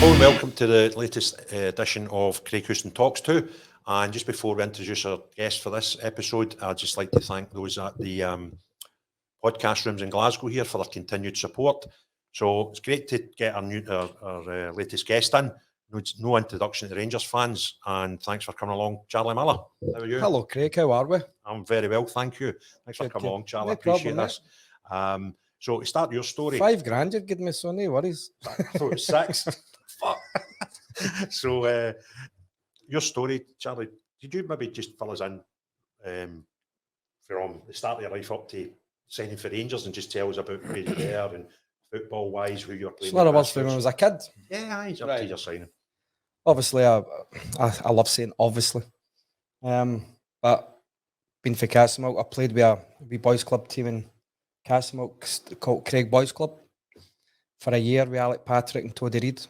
Hello and welcome to the latest edition of Craig Houston Talks 2. And just before we introduce our guest for this episode, I'd just like to thank those at the podcast rooms in Glasgow here for their continued support. So it's great to get our latest guest in. No introduction to Rangers fans, and thanks for coming along, Charlie Miller. How are you? Hello, Craig. How are we? I'm very well, thank you. Thanks for coming along, Charlie. No I appreciate problem, this. So to start your story, $5,000 you'd give me, so no worries. I thought it was 6. Fuck. So your story, Charlie, did you maybe just fill us in from the start of your life up to signing for Rangers and just tell us about where you were and football wise, who you were playing? So that was from when I was a kid. Yeah, he's up to your signing. Obviously, I love saying obviously. But being for Castlemilk, I played with a wee boys club team in Castlemilk called Craig Boys Club for a year with Alec Patrick and Toddy Reid.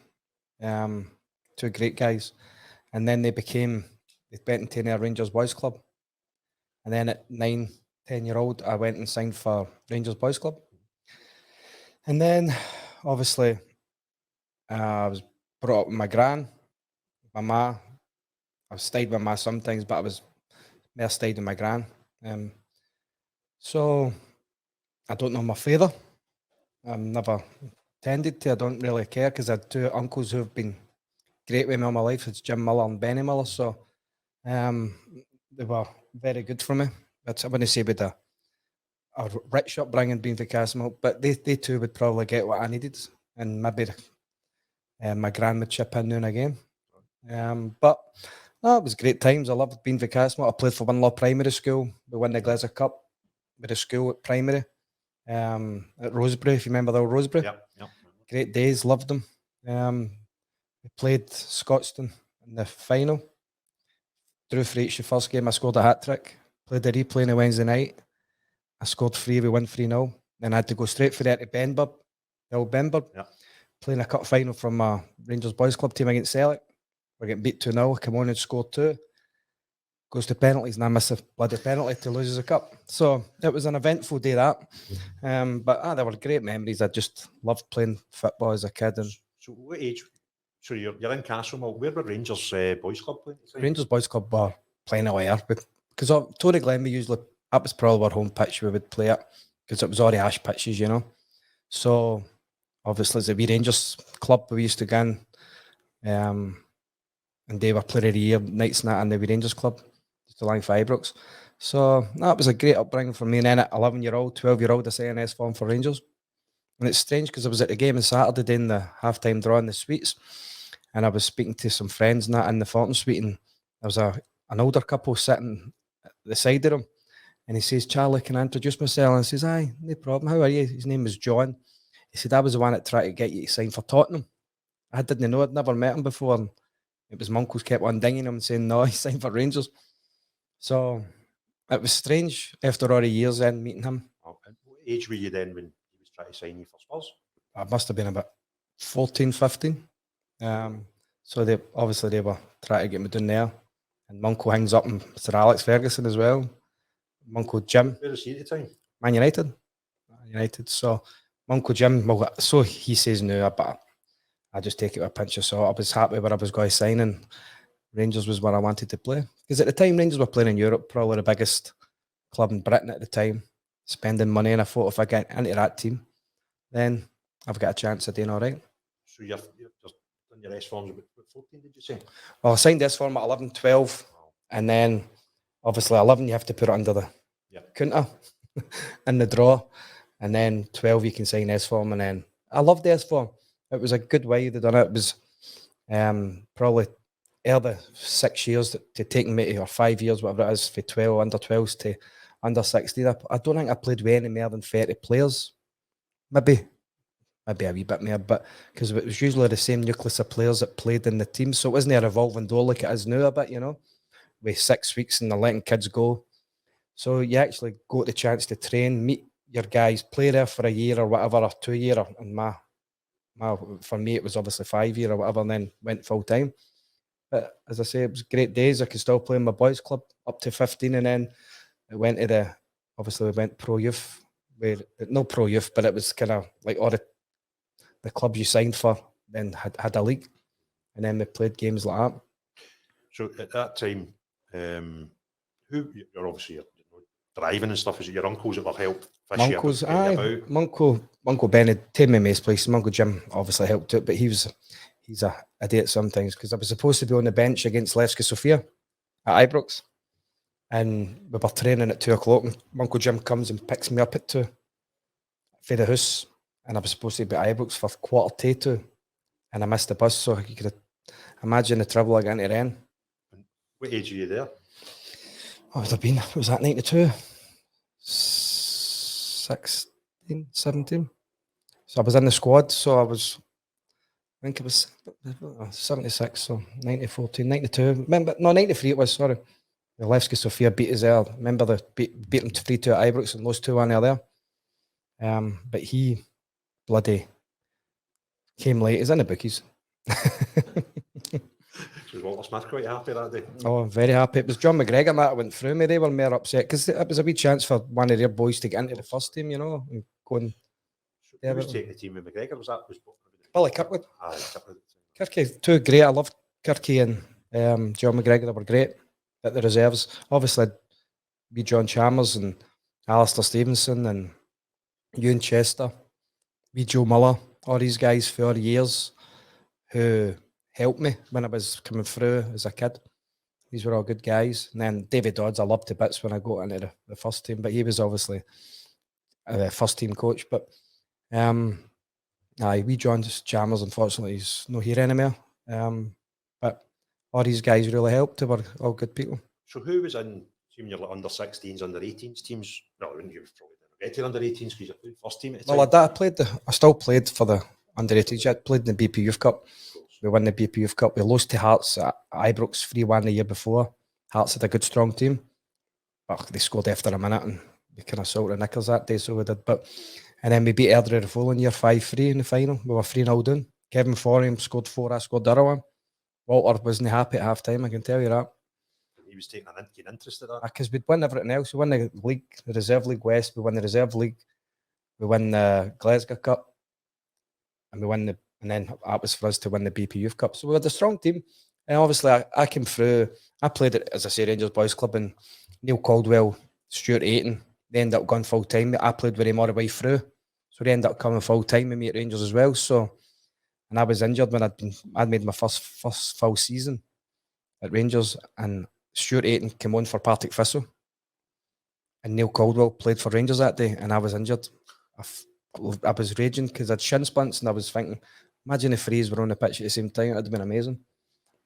Two great guys. And then they went into a Rangers Boys Club. And then at 9, 10-year-old, I went and signed for Rangers Boys Club. And then, obviously, I was brought up with my gran, my ma. I stayed with my sometimes, but I was more stayed with my gran. So I don't know my father. I've never tended to. I don't really care because I had two uncles who've been great with me all my life. It's Jim Miller and Benny Miller. So they were very good for me. But I wouldn't say with a rich upbringing being for Castlemilk, but they too would probably get what I needed. And maybe my gran would chip in now and again. But no, it was great times. I loved being for Castlemilk. I played for Winlaw Primary School. We won the Glasgow Cup with the school at primary. At Rosebery, if you remember the old Rosebery. Yep. Great days, loved them. We played Scotstoun in the final. Drew for each the first game. I scored a hat-trick. Played a replay on a Wednesday night. I scored 3, we won 3-0. Then I had to go straight for that to Benburb, the old Benburb. Yep. Playing a cup final from a Rangers Boys Club team against Celtic. We're getting beat 2-0. Come on and score 2. Goes to penalties and I miss a bloody penalty to lose the cup. So it was an eventful day, that. But they were great memories. I just loved playing football as a kid. And so what age? So you're in Castlemilk. Where were Rangers Boys Club playing? Rangers Boys Club were playing away because Tory Glen, we usually, that was probably our home pitch we would play at because it was all the ash pitches, you know. So obviously it's a wee Rangers club we used to go in, and they were player of the year nights and that in the wee Rangers club, the Lang Fibrooks. So that was a great upbringing for me. And then at 11-year-old, 12-year-old, I sang an S form for Rangers. And it's strange because I was at the game on Saturday doing the half-time draw in the suites, and I was speaking to some friends and that in the Thornton suite, and there was an older couple sitting at the side of him, and he says, "Charlie, can I introduce myself?" And I says, "Aye, no problem. How are you?" His name was John. He said, "I was the one that tried to get you to sign for Tottenham." I didn't know, I'd never met him before, and it was my uncles kept on dinging him and saying, "No, he signed for Rangers." So it was strange after all the years then meeting him. What age were you then when he was trying to sign you for Spurs? I must have been about 14, 15. So they were trying to get me down there. And my uncle hangs up in Sir Alex Ferguson as well. My uncle Jim. Where was he at the time? Man United. So my uncle Jim, well, so he says no, but I just take it with a pinch of salt. I was happy where I was going to sign, and Rangers was where I wanted to play. Because at the time, Rangers were playing in Europe, probably the biggest club in Britain at the time, spending money, and I thought if I get into that team, then I've got a chance of doing all right. So you're just done your S forms about 14, did you say? Well, I signed S form at 11, 12, and then obviously 11 you have to put it under the counter in the draw, and then 12 you can sign S form, and then I loved the S form. It was a good way they done it. It was probably the 6 years to taking me to, or 5 years, whatever it is, for 12 under 12s to under 16. I don't think I played with any more than 30 players. Maybe a wee bit more, but because it was usually the same nucleus of players that played in the team, so it wasn't a revolving door like it is now a bit, you know, with 6 weeks and they're letting kids go. So you actually got the chance to train, meet your guys, play there for a year or whatever, or 2 year, and for me it was obviously 5 year or whatever, and then went full time. But as I say, it was great days. I could still play in my boys club up to 15, and then it went to we went pro youth, no pro youth, but it was kind of like all the clubs you signed for then had a league. and then we played games like that. So at that time, you're obviously driving and stuff. Is it your uncles that will help fish you Uncles, about? Uncle Benny, take me Mace place. My Uncle Jim obviously helped it, but he's a idiot sometimes, because I was supposed to be on the bench against Levski Sofia at Ibrox, and we were training at 2:00, and my Uncle Jim comes and picks me up at 2 for the house, and I was supposed to be at Ibrox for 2:45, and I missed the bus, so you could imagine the trouble I got into then. What age are you there? I would have been, was that 92? 16, 17. So I was in the squad, so I think it was 76, so 14, 92. Remember, no, 93 it was, sorry. The Levski Sofia beat us there. Remember, they beat them 3-2 at Ibrox and lost 2-1 there. But he bloody came late. He's in the bookies. Was Walter Smith quite happy that day? Oh, very happy. It was John McGregor that went through me. They were more upset because it was a wee chance for one of their boys to get into the first team, and go and... Who was taking the team with McGregor? Was Billy Kirkwood. Kirkwood. Kirky, two great. I loved Kirky and John McGregor. They were great at the reserves. Obviously, we John Chalmers and Alistair Stevenson and Ewan Chester, we Joe Muller, all these guys for years who helped me when I was coming through as a kid. These were all good guys. And then David Dodds, I loved to bits when I got into the first team, but he was obviously the first team coach. But we John Chalmers, unfortunately, he's not here anymore. But all these guys really helped. They were all good people. So who was in your under 16s, under 18s teams? No, I wouldn't give probably get to under 18s because you're first team at the time. Well, I still played for the under 18s. I played in the BP Youth Cup. We won the BP Youth Cup. We lost to Hearts at Ibrox 3-1 the year before. Hearts had a good, strong team. But they scored after a minute and we kind of sorted the knickers that day, so we did. And then we beat Airdrie the following year 5-3 in the final. We were 3-0 down. Kevin Foran scored 4, I scored the other one. Walter wasn't happy at half time, I can tell you that. He was taking an interest in that. Because we'd won everything else. We won the league, the Reserve League West, we won the Reserve League, we won the Glasgow Cup, and then that was for us to win the BP Youth Cup. So we had a strong team. And obviously I came through, I played at, as I say, Rangers Boys Club, and Neil Caldwell, Stuart Ayton, they ended up going full time. I played with him all the way through. So they ended up coming full time with me at Rangers as well. So, and I was injured when I'd made my first full season at Rangers, and Stuart Ayton came on for Partick Thistle, and Neil Caldwell played for Rangers that day, and I was injured. I was raging because I'd shin splints, and I was thinking, imagine if Freeze were on the pitch at the same time, it'd have been amazing.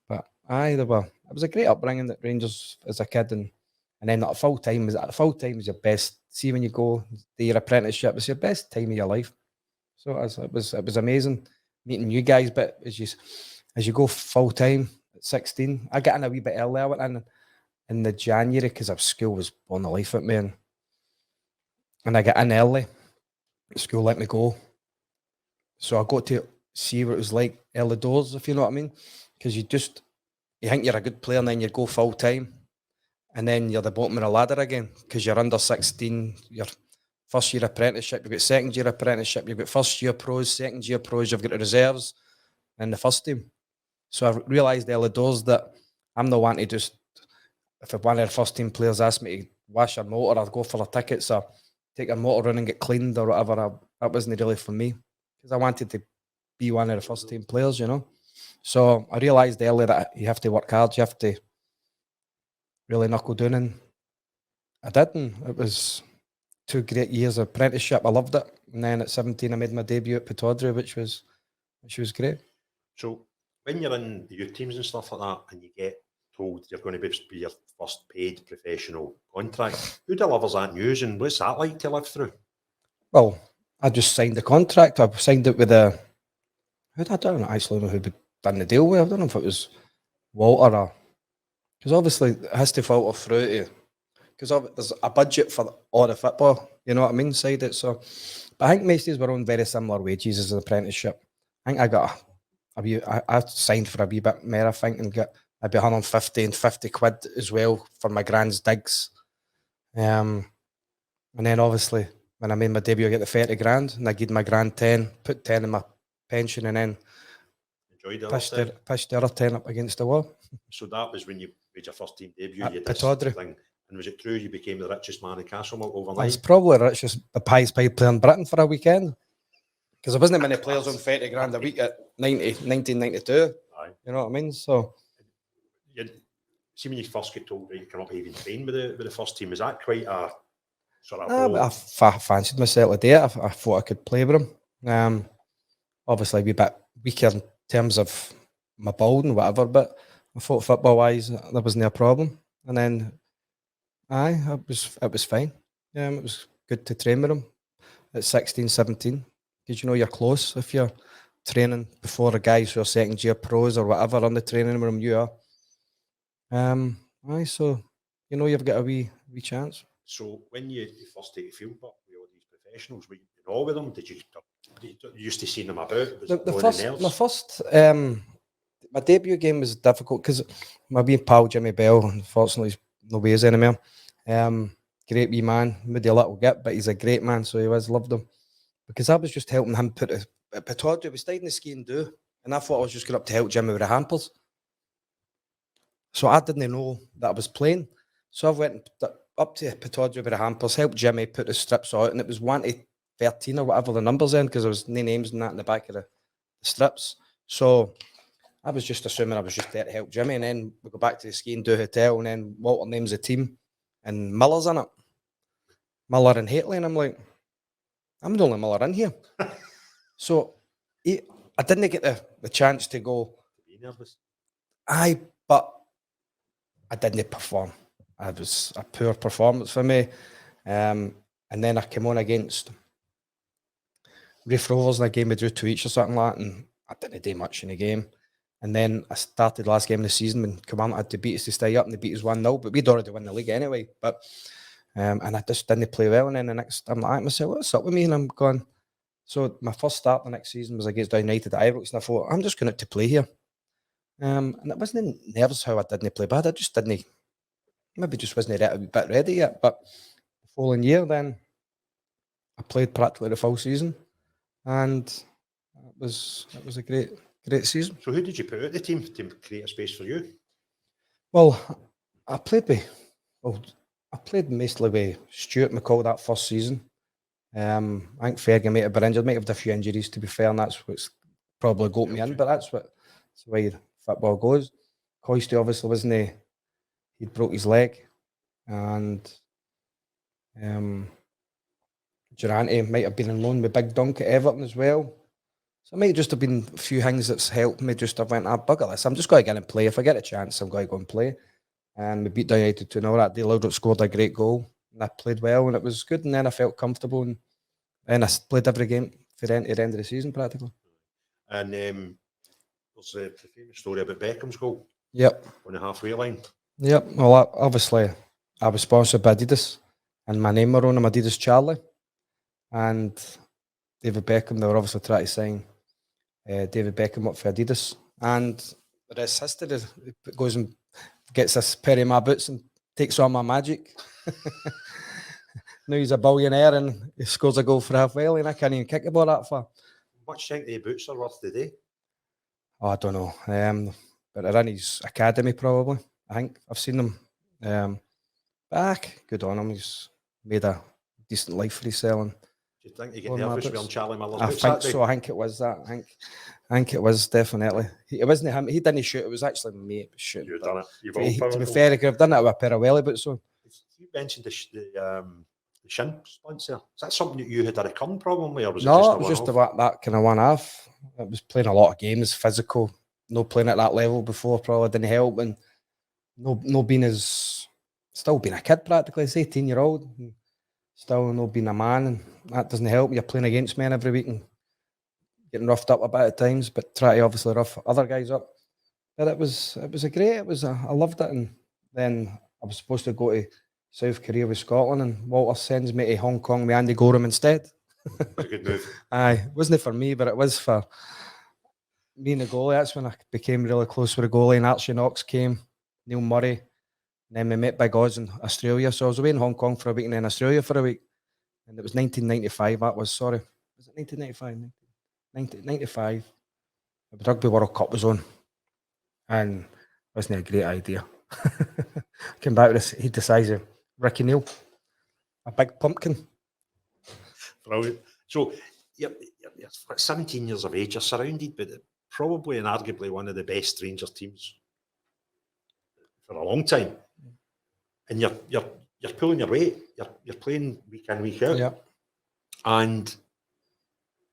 But it was a great upbringing at Rangers as a kid, and then at full time is your best. See, when you go do your apprenticeship, it's your best time of your life. So it was amazing meeting you guys. But as you go full time at 16, I got in a wee bit early. I went in the January because school was on the life at me, and I got in early. School let me go, so I got to see what it was like early doors, if you know what I mean. Because you think you're a good player, and then you go full time, and then you're the bottom of the ladder again because you're under 16. Your first year apprenticeship, you've got second year apprenticeship, you've got first year pros, second year pros, you've got the reserves, and the first team. So I realised early doors that I'm the one to just, if one of the first team players asked me to wash a motor, I'd go for the tickets or take a motor run and get cleaned or whatever. That wasn't really for me because I wanted to be one of the first team players, So I realised early that you have to work hard, you have to really knuckle down, and I did, and it was 2 great years of apprenticeship. I loved it. And then at 17, I made my debut at Pataudry, which was great. So when you're in the youth teams and stuff like that, and you get told you're going to be your first paid professional contract, who delivers that news, and what's that like to live through? Well, I just signed the contract. I signed it with I don't actually know who'd done the deal with. I don't know if it was Walter or... Because obviously it has to filter through to... Because there's a budget for all the football, you know what I mean, side it. So, but I think Macy's were on very similar wages as an apprenticeship. I think I got I signed for a wee bit more, I think, and got maybe 150 and 50 quid as well for my grand's digs. And then obviously when I made my debut, I get the 30 grand, and I gave my grand 10, put 10 in my pension, and then enjoyed the other time. Pushed the other 10 up against the wall. So that was when you made your first team debut. At You did this Pittodrie. thing. And was it true you became the richest man in Castlemilk I was overnight? probably the richest, the highest paid player in Britain for a weekend. Because there wasn't many players on 30 grand a week at 1992. Aye. You know what I mean? So, see, when you first get told that you come up even train with the first team, is that quite a sort of but I fancied myself a day. I thought I could play with him. Obviously, a wee bit weaker in terms of my build and whatever, but I thought football wise, there wasn't a problem. And then, it was fine. It was good to train with him at 16, 17, because you know you're close if you're training before the guys who are second year pros or whatever on the training room you are. So you know you've got a wee chance. So when you first take the field up with all these professionals, were you in awe with them? Did you used to see them about? My debut game was difficult because my wee pal Jimmy Bell, unfortunately, he's no ways anymore. Great wee man, maybe a little git, but he's a great man, so he was loved him. Because I was just helping him put a Pittodrie, we stayed in the ski and do, and I thought I was just going up to help Jimmy with the hampers. So I didn't know that I was playing. So I went up to Pittodrie with the hampers, helped Jimmy put the strips out, and it was 1 to 13 or whatever the numbers in, because there was no names and that in the back of the strips. So I was just assuming I was just there to help Jimmy, and then we go back to the ski and do hotel, and then Walter names the team, and Miller's in it. Miller and Haitley, and I'm like, I'm the only Miller in here. So I didn't get the chance to go. Be nervous. But I didn't perform. It was a poor performance for me. And then I came on against Rafe Rovers in a game we drew 2-2 or something like that, and I didn't do much in the game. And then I started last game of the season when Command had to beat us to stay up, and they beat us 1-0, but we'd already won the league anyway. But and I just didn't play well. And then the next, I'm like myself, what's up with me? And I'm going. So my first start the next season was against Dundee Utd at Ibrox, and I thought, I'm just going to play here. And it wasn't nerves how I didn't play bad. I just didn't, maybe just wasn't a bit ready yet. But the following year, then I played practically the full season, and it was a great season. So who did you put out the team to create a space for you? Well, I played mostly with Stuart McCall that first season. I think Fergie might have been injured, might have had a few injuries to be fair, and that's what's probably got me in, but that's the way football goes. Coisty obviously wasn't he'd broke his leg, and Durante might have been on loan with Big Dunk at Everton as well. So it might just have been a few things that's helped me just have went, bugger this, I'm just going to get and play. If I get a chance, I'm going to go and play. And we beat Dundee Utd 2-0 that day. Loudon scored a great goal, and I played well, and it was good. And then I felt comfortable, and I played every game for the end of the season practically. And there's the famous story about Beckham's goal. Yep. On the halfway line. Yep. Well, obviously, I was sponsored by Adidas, and my name were on them, Adidas Charlie. And David Beckham, they were obviously trying to sign David Beckham up for Adidas. And the rest history. He goes and gets this pair of my boots and takes on my magic. Now he's a billionaire and he scores a goal for halfway, and I can't even kick the ball that far. What do you think the boots are worth today? Oh, I don't know. But they're in his academy probably. I think I've seen them. Back, good on him. He's made a decent life for his selling. Do you think you get nervous wearing Charlie Miller's boots? I think so. I think it was that. I think it was definitely. It wasn't him. He didn't shoot. It was actually me shooting. You've done it. To be fair, I could have done it with a pair of welly boots on. You mentioned the shin splints there. Is that something that you had a recurring problem with, or was it just that kind of one-off? I was playing a lot of games, physical. No playing at that level before probably didn't help, and no being still being a kid practically. It's 18-year-old, still no being a man, and that doesn't help. You're playing against men every week and getting roughed up a bit at times, but try to obviously rough other guys up. But it was I loved it, and then I was supposed to go to South Korea with Scotland, and Walter sends me to Hong Kong with Andy Gorham instead. That's a good move. Aye, wasn't it for me, but it was for me and the goalie. That's when I became really close with the goalie, and Archie Knox came, Neil Murray, and then we met Big Oz in Australia. So I was away in Hong Kong for a week and then Australia for a week. And it was 1995, that was, sorry. Was it 1995? 1995. the Rugby World Cup was on, and it wasn't a great idea. Came back with this, he decides Ricky Neal, a big pumpkin. Brilliant. So you're 17 years of age, you're surrounded by probably and arguably one of the best Rangers teams for a long time. And you're pulling your weight. You're playing week in, week out. Yeah. And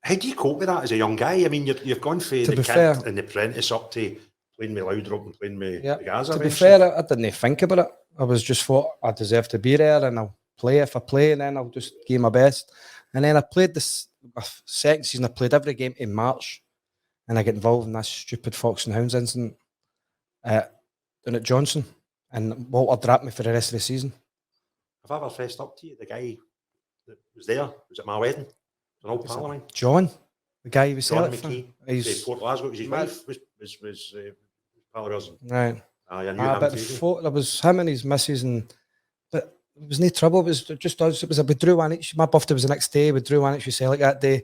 how do you cope with that as a young guy? I mean, you've gone from the kid and the apprentice up to playing with Loudrup and playing with the Gaza. To be fair, I didn't think about it. I was just thought I deserve to be there, and I'll play if I play, and then I'll just give my best. And then I played my second season. I played every game in March, and I get involved in that stupid Fox and Hounds incident down at Johnson, and Walter dropped me for the rest of the season. Have I ever fessed up to you? The guy that was there was at my wedding. An old pal of mine. John, the guy who was John there. McKee. He's Port Glasgow. His wife was pal of ours. Right. I knew him. But there was him and his missus, but it was no trouble. It was just us. It was we drew one each. My birthday was the next day. We drew one each with Celtic that day.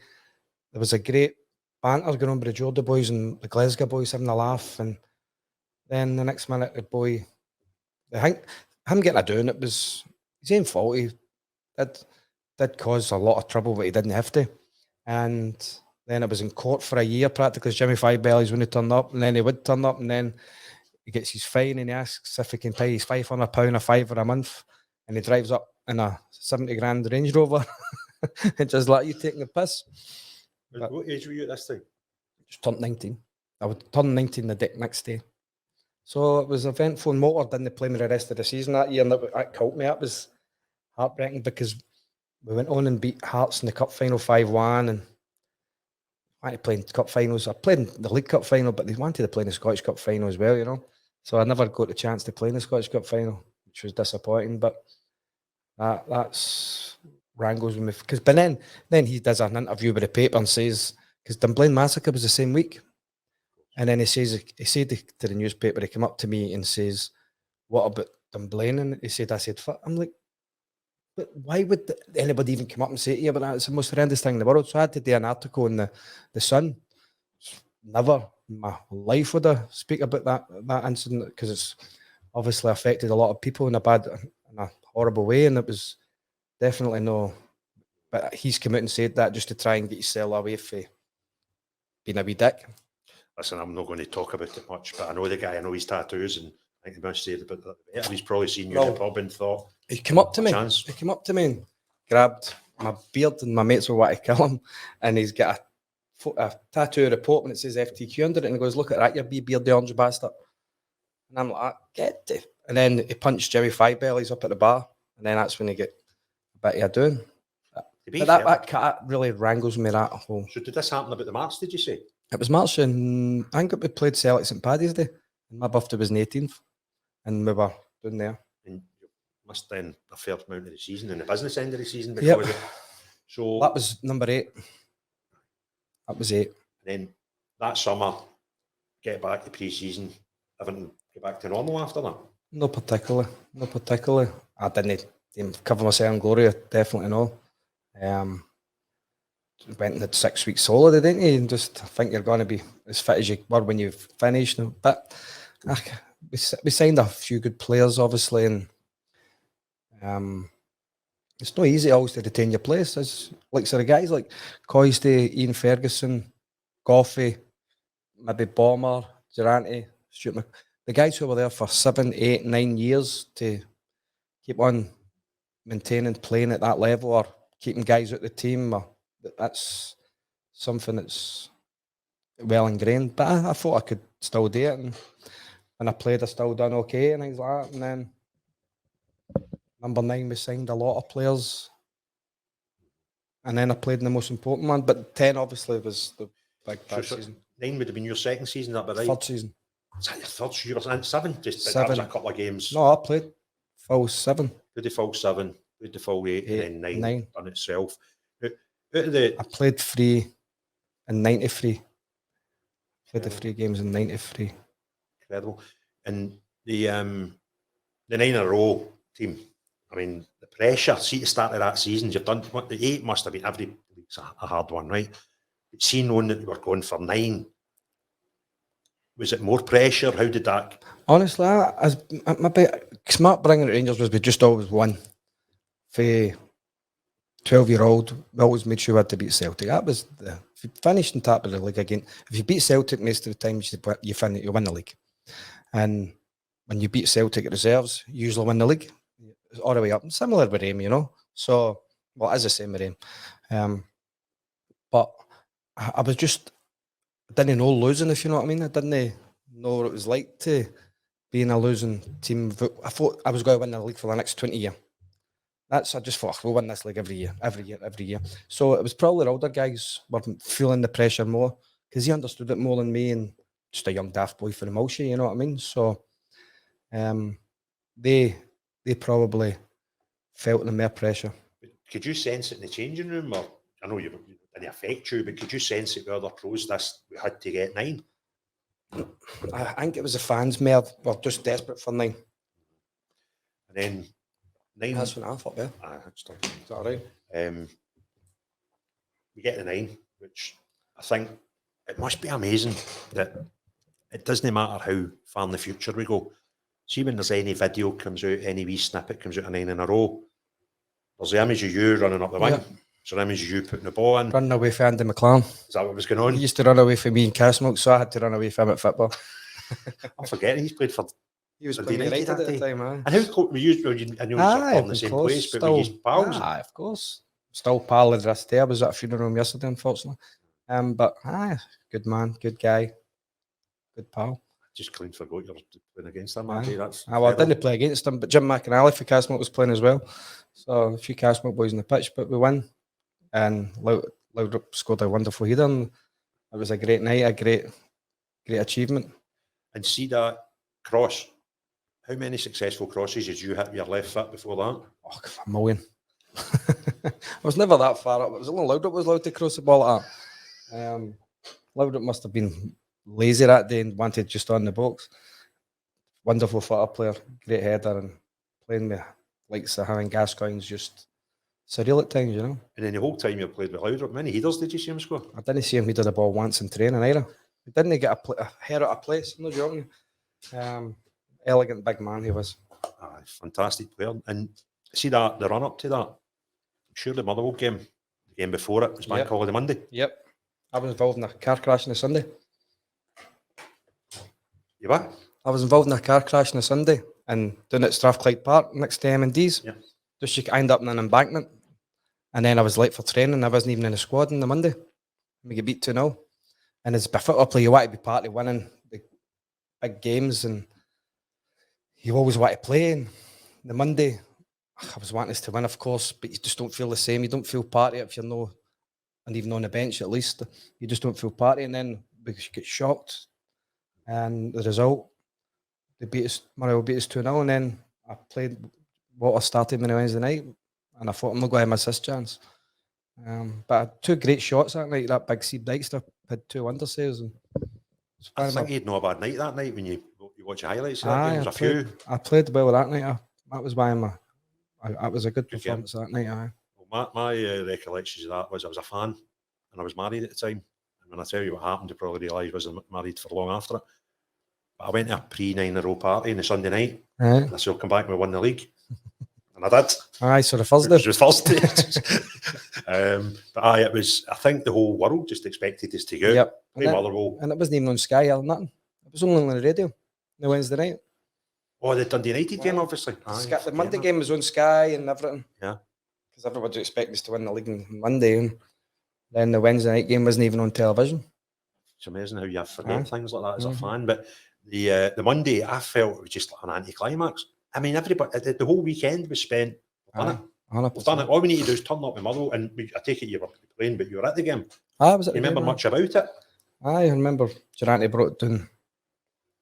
There was a great banter going on with the Geordie boys and the Glasgow boys having a laugh, and then the next minute the boy, I think him getting a doing, it was his own fault. He did cause a lot of trouble, but he didn't have to. And then it was in court for a year practically. Jimmy Five Bellies wouldn't turn up, and then he would turn up, and then he gets his fine, and he asks if he can pay his £500 a £5 a month, and he drives up in a 70 grand Range Rover and just like you taking the piss. But what age were you at this time? Just turned 19. I would turn 19 the next day. So it was eventful, and Motor didn't play me the rest of the season that year, and that caught me. It was heartbreaking because we went on and beat Hearts in the cup final 5-1, and I wanted to play in cup finals. I played in the League Cup final, but they wanted to play in the Scottish Cup final as well, you know. So I never got the chance to play in the Scottish Cup final, which was disappointing. But that's wrangles with me, because but then he does an interview with the paper and says, because Dunblane Massacre was the same week, and then he said to the newspaper, he came up to me and says, "What about Dunblane?" And he said, "Fuck." I'm like, but why would anybody even come up and say to you about that? It's the most horrendous thing in the world. So I had to do an article in the Sun. Never in my life would I speak about that incident, because it's obviously affected a lot of people in a horrible way, and it was definitely no. But he's come out and said that just to try and get yourself away from being a wee dick. Listen, I'm not going to talk about it much, but I know the guy. I know his tattoos, and I think he must say about that. He's probably seen you in the pub and thought. He came up to me. He came up to me and grabbed my beard, and my mates were wanting to kill him. And he's got a tattoo of the Pope, and it says FTQ under it. And he goes, "Look at that, you beard, the orange bastard." And I'm like, "Get it." And then he punched Jimmy Five Bellies up at the bar, and then that's when he get a bit of doing. But that cat really wrangles me, that whole. So did this happen about the March, did you say? It was March, and I think we played Celtic St Paddy's Day, and my birthday was the 18th, and we were down there. And you must then a fair amount of the season, and the business end of the season. Because yep. So that was number 8. That was 8. And then that summer, get back to pre-season, haven't get back to normal after that? No particularly. I didn't cover myself in glory, definitely no. Went and had 6 weeks holiday, didn't you? And just think you're going to be as fit as you were when you've finished. But we signed a few good players, obviously, and it's not easy always to retain your place. As like so the guys like Coisty, Ian Ferguson, Goffey, maybe Bomber, Durante, Stuart the guys who were there for 7, 8, 9 years to keep on maintaining playing at that level, or keeping guys out the team, or that's something that's well ingrained. But I thought I could still do it, and when I played, I still done okay and things like that. And then number 9, we signed a lot of players, and then I played in the most important one. But 10 obviously was the big season. 9 would have been your second season, that right? Third season. Is that your third season? You were in 7? Just 7. That was a couple of games. No, I played full 7. Played the full 7, played the full 8, and then 9 done itself. I played 3 in 93. Played the 3 games in 93. Incredible. And the 9 in a row team, I mean, the pressure, see, to start of that season, you've done, the 8 must have been every week's a hard one, right? But seeing knowing that you were going for 9, Was it more pressure? How did that? Honestly, maybe smart bringing it Rangers was we just always won. For 12-year-old, we always made sure we had to beat Celtic. That was if you finished on top of the league again. If you beat Celtic most of the time, you win the league. And when you beat Celtic at reserves, you usually win the league. It's all the way up. And similar with him, you know. So, well, as the same with him. But I was just, I didn't know losing, if you know what I mean. I didn't know what it was like to be in a losing team. I thought I was going to win the league for the next 20 years. I just thought, we'll win this league every year. So it was probably the older guys were feeling the pressure more because he understood it more than me and just a young daft boy from the Mulshy, you know what I mean? So they probably felt the more pressure. Could you sense it in the changing room? Or I know it didn't affect you, but could you sense it with other pros we had to get 9? I think it was the fans more were just desperate for 9. And then 9. That's what I thought, yeah. Is that right? We get the 9, which I think it must be amazing that it doesn't matter how far in the future we go. See, when there's any video comes out, any wee snippet comes out of 9 in a row, there's the image of you running up the wing. There's an image of you putting the ball in. Running away from Andy McLaren. Is that what was going on? He used to run away from me in Castlemilk, so I had to run away from him at football. I'm forgetting he's played for. He was playing United at the time, And how close were you? I know you're in the same place, but were you pals? Aye, of course. Still pal of the rest of the day. I was at a funeral yesterday, unfortunately. But good man, good guy, good pal. Just clean forgot you're playing against him. I didn't play against him, but Jim McAnally for Castlemilk was playing as well. So a few Castlemilk boys on the pitch, but we won. And Loudrup scored a wonderful header. And it was a great night, a great achievement. And see that cross. How many successful crosses did you hit your left foot before that? Oh, a million. I was never that far up. It was only Loudrup was allowed to cross the ball like that. Loudrup must have been lazy that day and wanted just on the box. Wonderful footer player, great header, and playing with likes of having Gascoigne's just surreal at times, you know. And then the whole time you played with Loudrup, many headers did you see him score? I didn't see him header the ball once in training either. He didn't get a hair out of place, no joking. Elegant big man he was. Fantastic player. And see that the run up to that, I'm sure the Motherwell game, the game before it was Bank Holiday Monday. Yep. I was involved in a car crash on a Sunday. You what? I was involved in a car crash on a Sunday and down at Strathclyde Park next to M&D's. Yeah. Just you end up in an embankment. And then I was late for training. I wasn't even in the squad on the Monday. We get beat 2-0. And as a football player, you want to be part of winning the big games and you always want to play. And the Monday, I was wanting us to win, of course, but you just don't feel the same. You don't feel part of it if you're no, and even on the bench at least, you just don't feel part of it. And then we get shocked. And the result, Murray beat us 2-0. And then I played Water started on Wednesday night. And I thought, I'm not going to miss this chance. But I had 2 great shots that night. That big Steve Dykstra had 2 wonder saves. And I think you had no a bad night that night when you watch the highlights. I played well that night. That was why that was a good performance that night. Well, my recollections of that was I was a fan and I was married at the time. And when I tell you what happened, you probably realise I wasn't married for long after it. But I went to a pre-9 in a row party on the Sunday night. Right. And I said, I'll come back and we won the league. And I did. Aye, so the Thursday. It was Thursday. But it was, I think the whole world just expected us to go. Yep. And it wasn't even on Sky or nothing. It was only on the radio the Wednesday night. Oh, the Dundee United game, obviously. The Monday game was on Sky and everything. Yeah. Because everybody expected us to win the league on Monday. And then the Wednesday night game wasn't even on television. It's amazing how you forget things like that as a fan. But the Monday, I felt it was just like an anticlimax. I mean, everybody, the whole weekend was spent. We've done it. All we need to do is turn up with Motherwell, and I take it you were playing, but you were at the game. I was at the game. Remember much about it? I remember Durante brought down,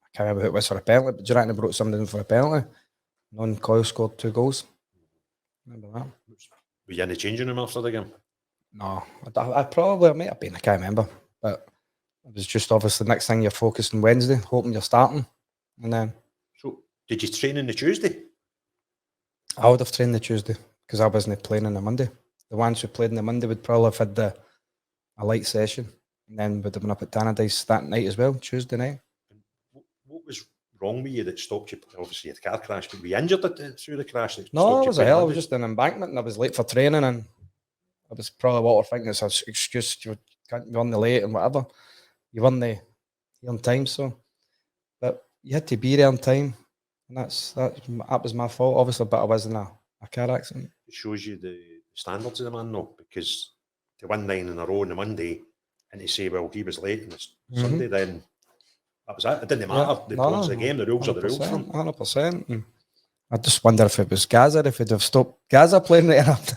I can't remember who it was for a penalty, but Durante brought somebody in for a penalty. Non-Coyle scored 2 goals. Remember that? Were you in the changing room after the game? No, I might have been, I can't remember. But it was just obviously the next thing you're focused on Wednesday, hoping you're starting. And then. So, did you train on the Tuesday? I would have trained the Tuesday because I wasn't playing on the Monday. The ones who played on the Monday would probably have had a light session and then would have been up at Tannadice that night as well, Tuesday night. wrong with you that stopped you? Obviously, you had a car crash, but were you injured through the crash? That No, stopped it you was a playing hell. I was rugby? just in an embankment and I was late for training, and I was probably what we're thinking is an excuse. You can't be on the late and whatever. You won the on time, so but you had to be there on time, and that was my fault, obviously. But I was in a car accident. It shows you the standards of the man, though, because to win 9 in a row on the Monday and to say, well, he was late on the Sunday, then that was it. It didn't matter. The rules of the game, the rules are the rules for him. 100%. I just wonder if it was Gaza, if he'd have stopped Gaza playing right after.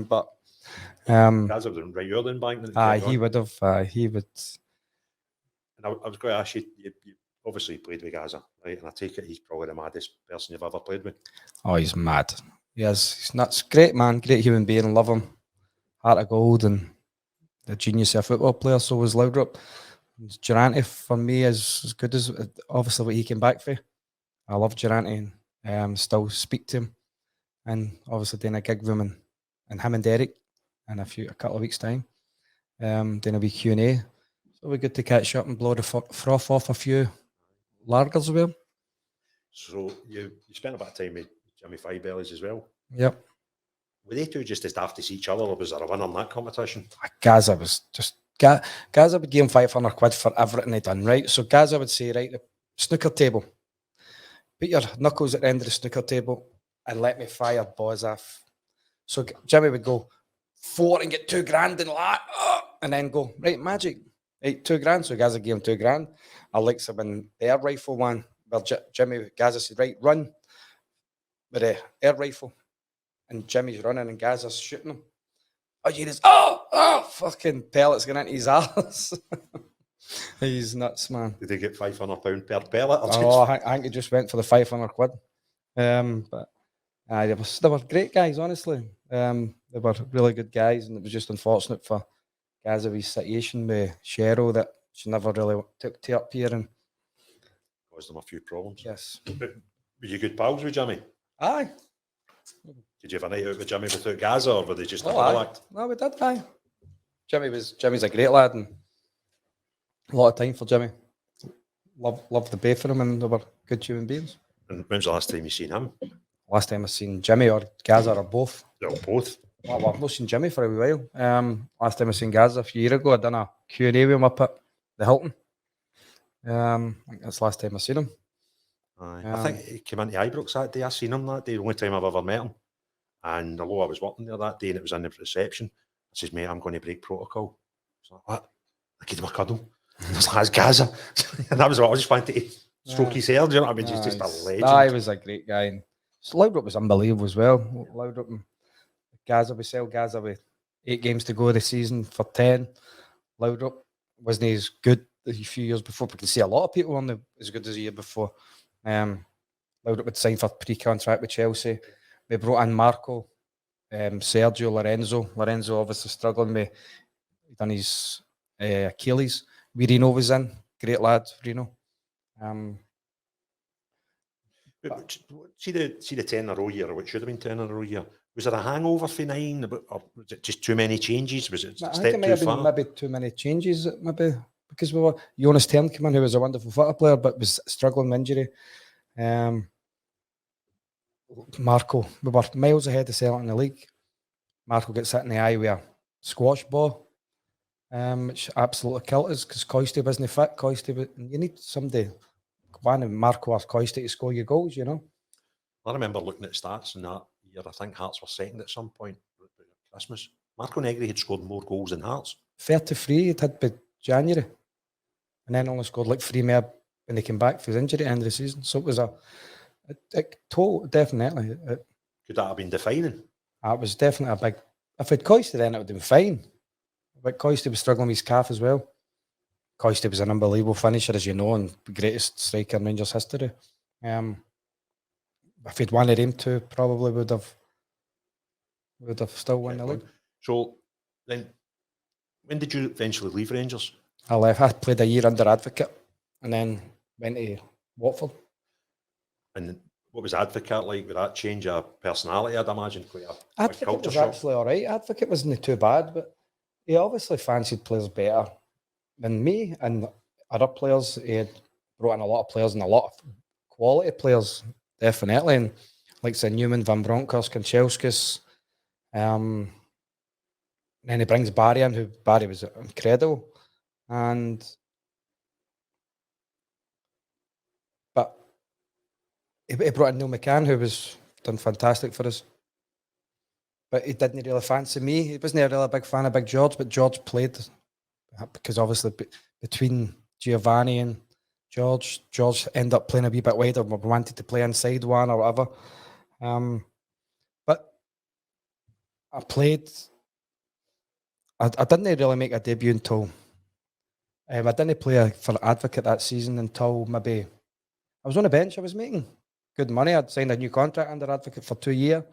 But Gaza was right early in bank. he would have. He would. And I was going to ask you, you obviously played with Gaza, right? And I take it he's probably the maddest person you've ever played with. Oh, he's mad. Yes, he's nuts. Great man, great human being. Love him. Heart of gold and the genius of a football player. So was Laudrup. Durante for me is as good as obviously what he came back for. I love Durante and still speak to him. And obviously doing a gig with him and him and Derek in a couple of weeks' time. Doing a wee Q&A. So it'll be good to catch up and blow the froth off a few lagers with him. So you spent a bit of time with Jimmy Five Bellies as well. Yep. Were they two just as daft as each other, or was there a winner in that competition? Gaza was just... Gaza would give him 500 quid for everything he'd done, right? So Gaza would say, right, the snooker table. Put your knuckles at the end of the snooker table and let me fire balls off. So Jimmy would go 4 and get $2,000 and that, and then go, right, magic, right, $2,000. So Gaza gave him $2,000. Alexa when the air rifle one, well, Gaza said, right, run with the air rifle. And Jimmy's running and Gaza's shooting him. Oh, you just, fucking pellets going into his ass. He's nuts, man. Did they get £500 per pellet? I think he just went for the 500 quid. But they were great guys, honestly. They were really good guys, and it was just unfortunate for Gaza's situation with Cheryl that she never really took to up here and caused them a few problems. Yes. But were you good pals with Jimmy? Aye. Did you have a night out with Jimmy without Gaza, or were they just act? No, we did, aye. Jimmy's a great lad, and a lot of time for Jimmy. Loved the both of them, and they were good human beings. And when's the last time you seen him? Last time I seen Jimmy or Gaza or both. Well, both. Well, I've not seen Jimmy for a while. Last time I seen Gaza a few years ago, I done a Q&A with him up at the Hilton. I think that's the last time I seen him. I think he came into Ibrox that day. I seen him that day, the only time I've ever met him. And although I was working there that day and it was in the reception, I says, mate, I'm going to break protocol. I was like, what? I gave him a cuddle. I was like, that's Gaza. And that was what I just wanted to stroke his hair. Do you know what I mean? He's just a legend. He was a great guy. And Laudrup was unbelievable as well. Laudrup and Gaza, we sell Gaza with 8 games to go this season for 10. Laudrup wasn't as good a few years before. We can see a lot of people on as good as the year before. Laudrup would sign for pre-contract with Chelsea. We brought in Marco, Sergio, Lorenzo. Lorenzo obviously struggling with, he done his Achilles. Reno was in, great lad, Reno. See the 10 in a row year, or what should have been 10 in a row year. Was there a hangover for 9, or was it just too many changes? Was it I think it may have been maybe too many changes, maybe because Jonas Tern came in, who was a wonderful football player, but was struggling with injury. Marco, we were miles ahead of Celtic in the league. Marco gets hit in the eye with a squash ball, which absolutely killed us because Coisty wasn't fit. You need somebody, one of Marco or Coisty to score your goals, you know. I remember looking at stats in that year. I think Hearts were second at some point at Christmas. Marco Negri had scored more goals than Hearts. 33 it had by January, and then only scored like 3 more when they came back for his injury at the end of the season. So it was a total, definitely. Could that have been defining? It was definitely a big. If it Coisty, then it would have been fine. But Coisty was struggling with his calf as well. Coisty was an unbelievable finisher, as you know, and the greatest striker in Rangers history. If he'd wanted him to, probably would have still won the league. So then, when did you eventually leave Rangers? I left. I played a year under Advocate, and then went to Watford. And what was Advocate like? With that change of personality, I'd imagine quite a Advocate culture was shock. actually all right. Advocate wasn't too bad, but he obviously fancied players better than me and other players. He had brought in a lot of players and a lot of quality players, definitely. And like say Newman, Van Bronckhorst, Kanchelskis. Then he brings Barry in, who Barry was incredible. But he brought in Neil McCann, who was done fantastic for us. But he didn't really fancy me. He wasn't a really big fan of Big George, but George played because obviously between Giovanni and George ended up playing a wee bit wider. We wanted to play inside one or whatever. But I played. I didn't really make a debut until I didn't play for Advocate that season until maybe I was on the bench. I was making good money. I'd signed a new contract under Advocate for 2 years.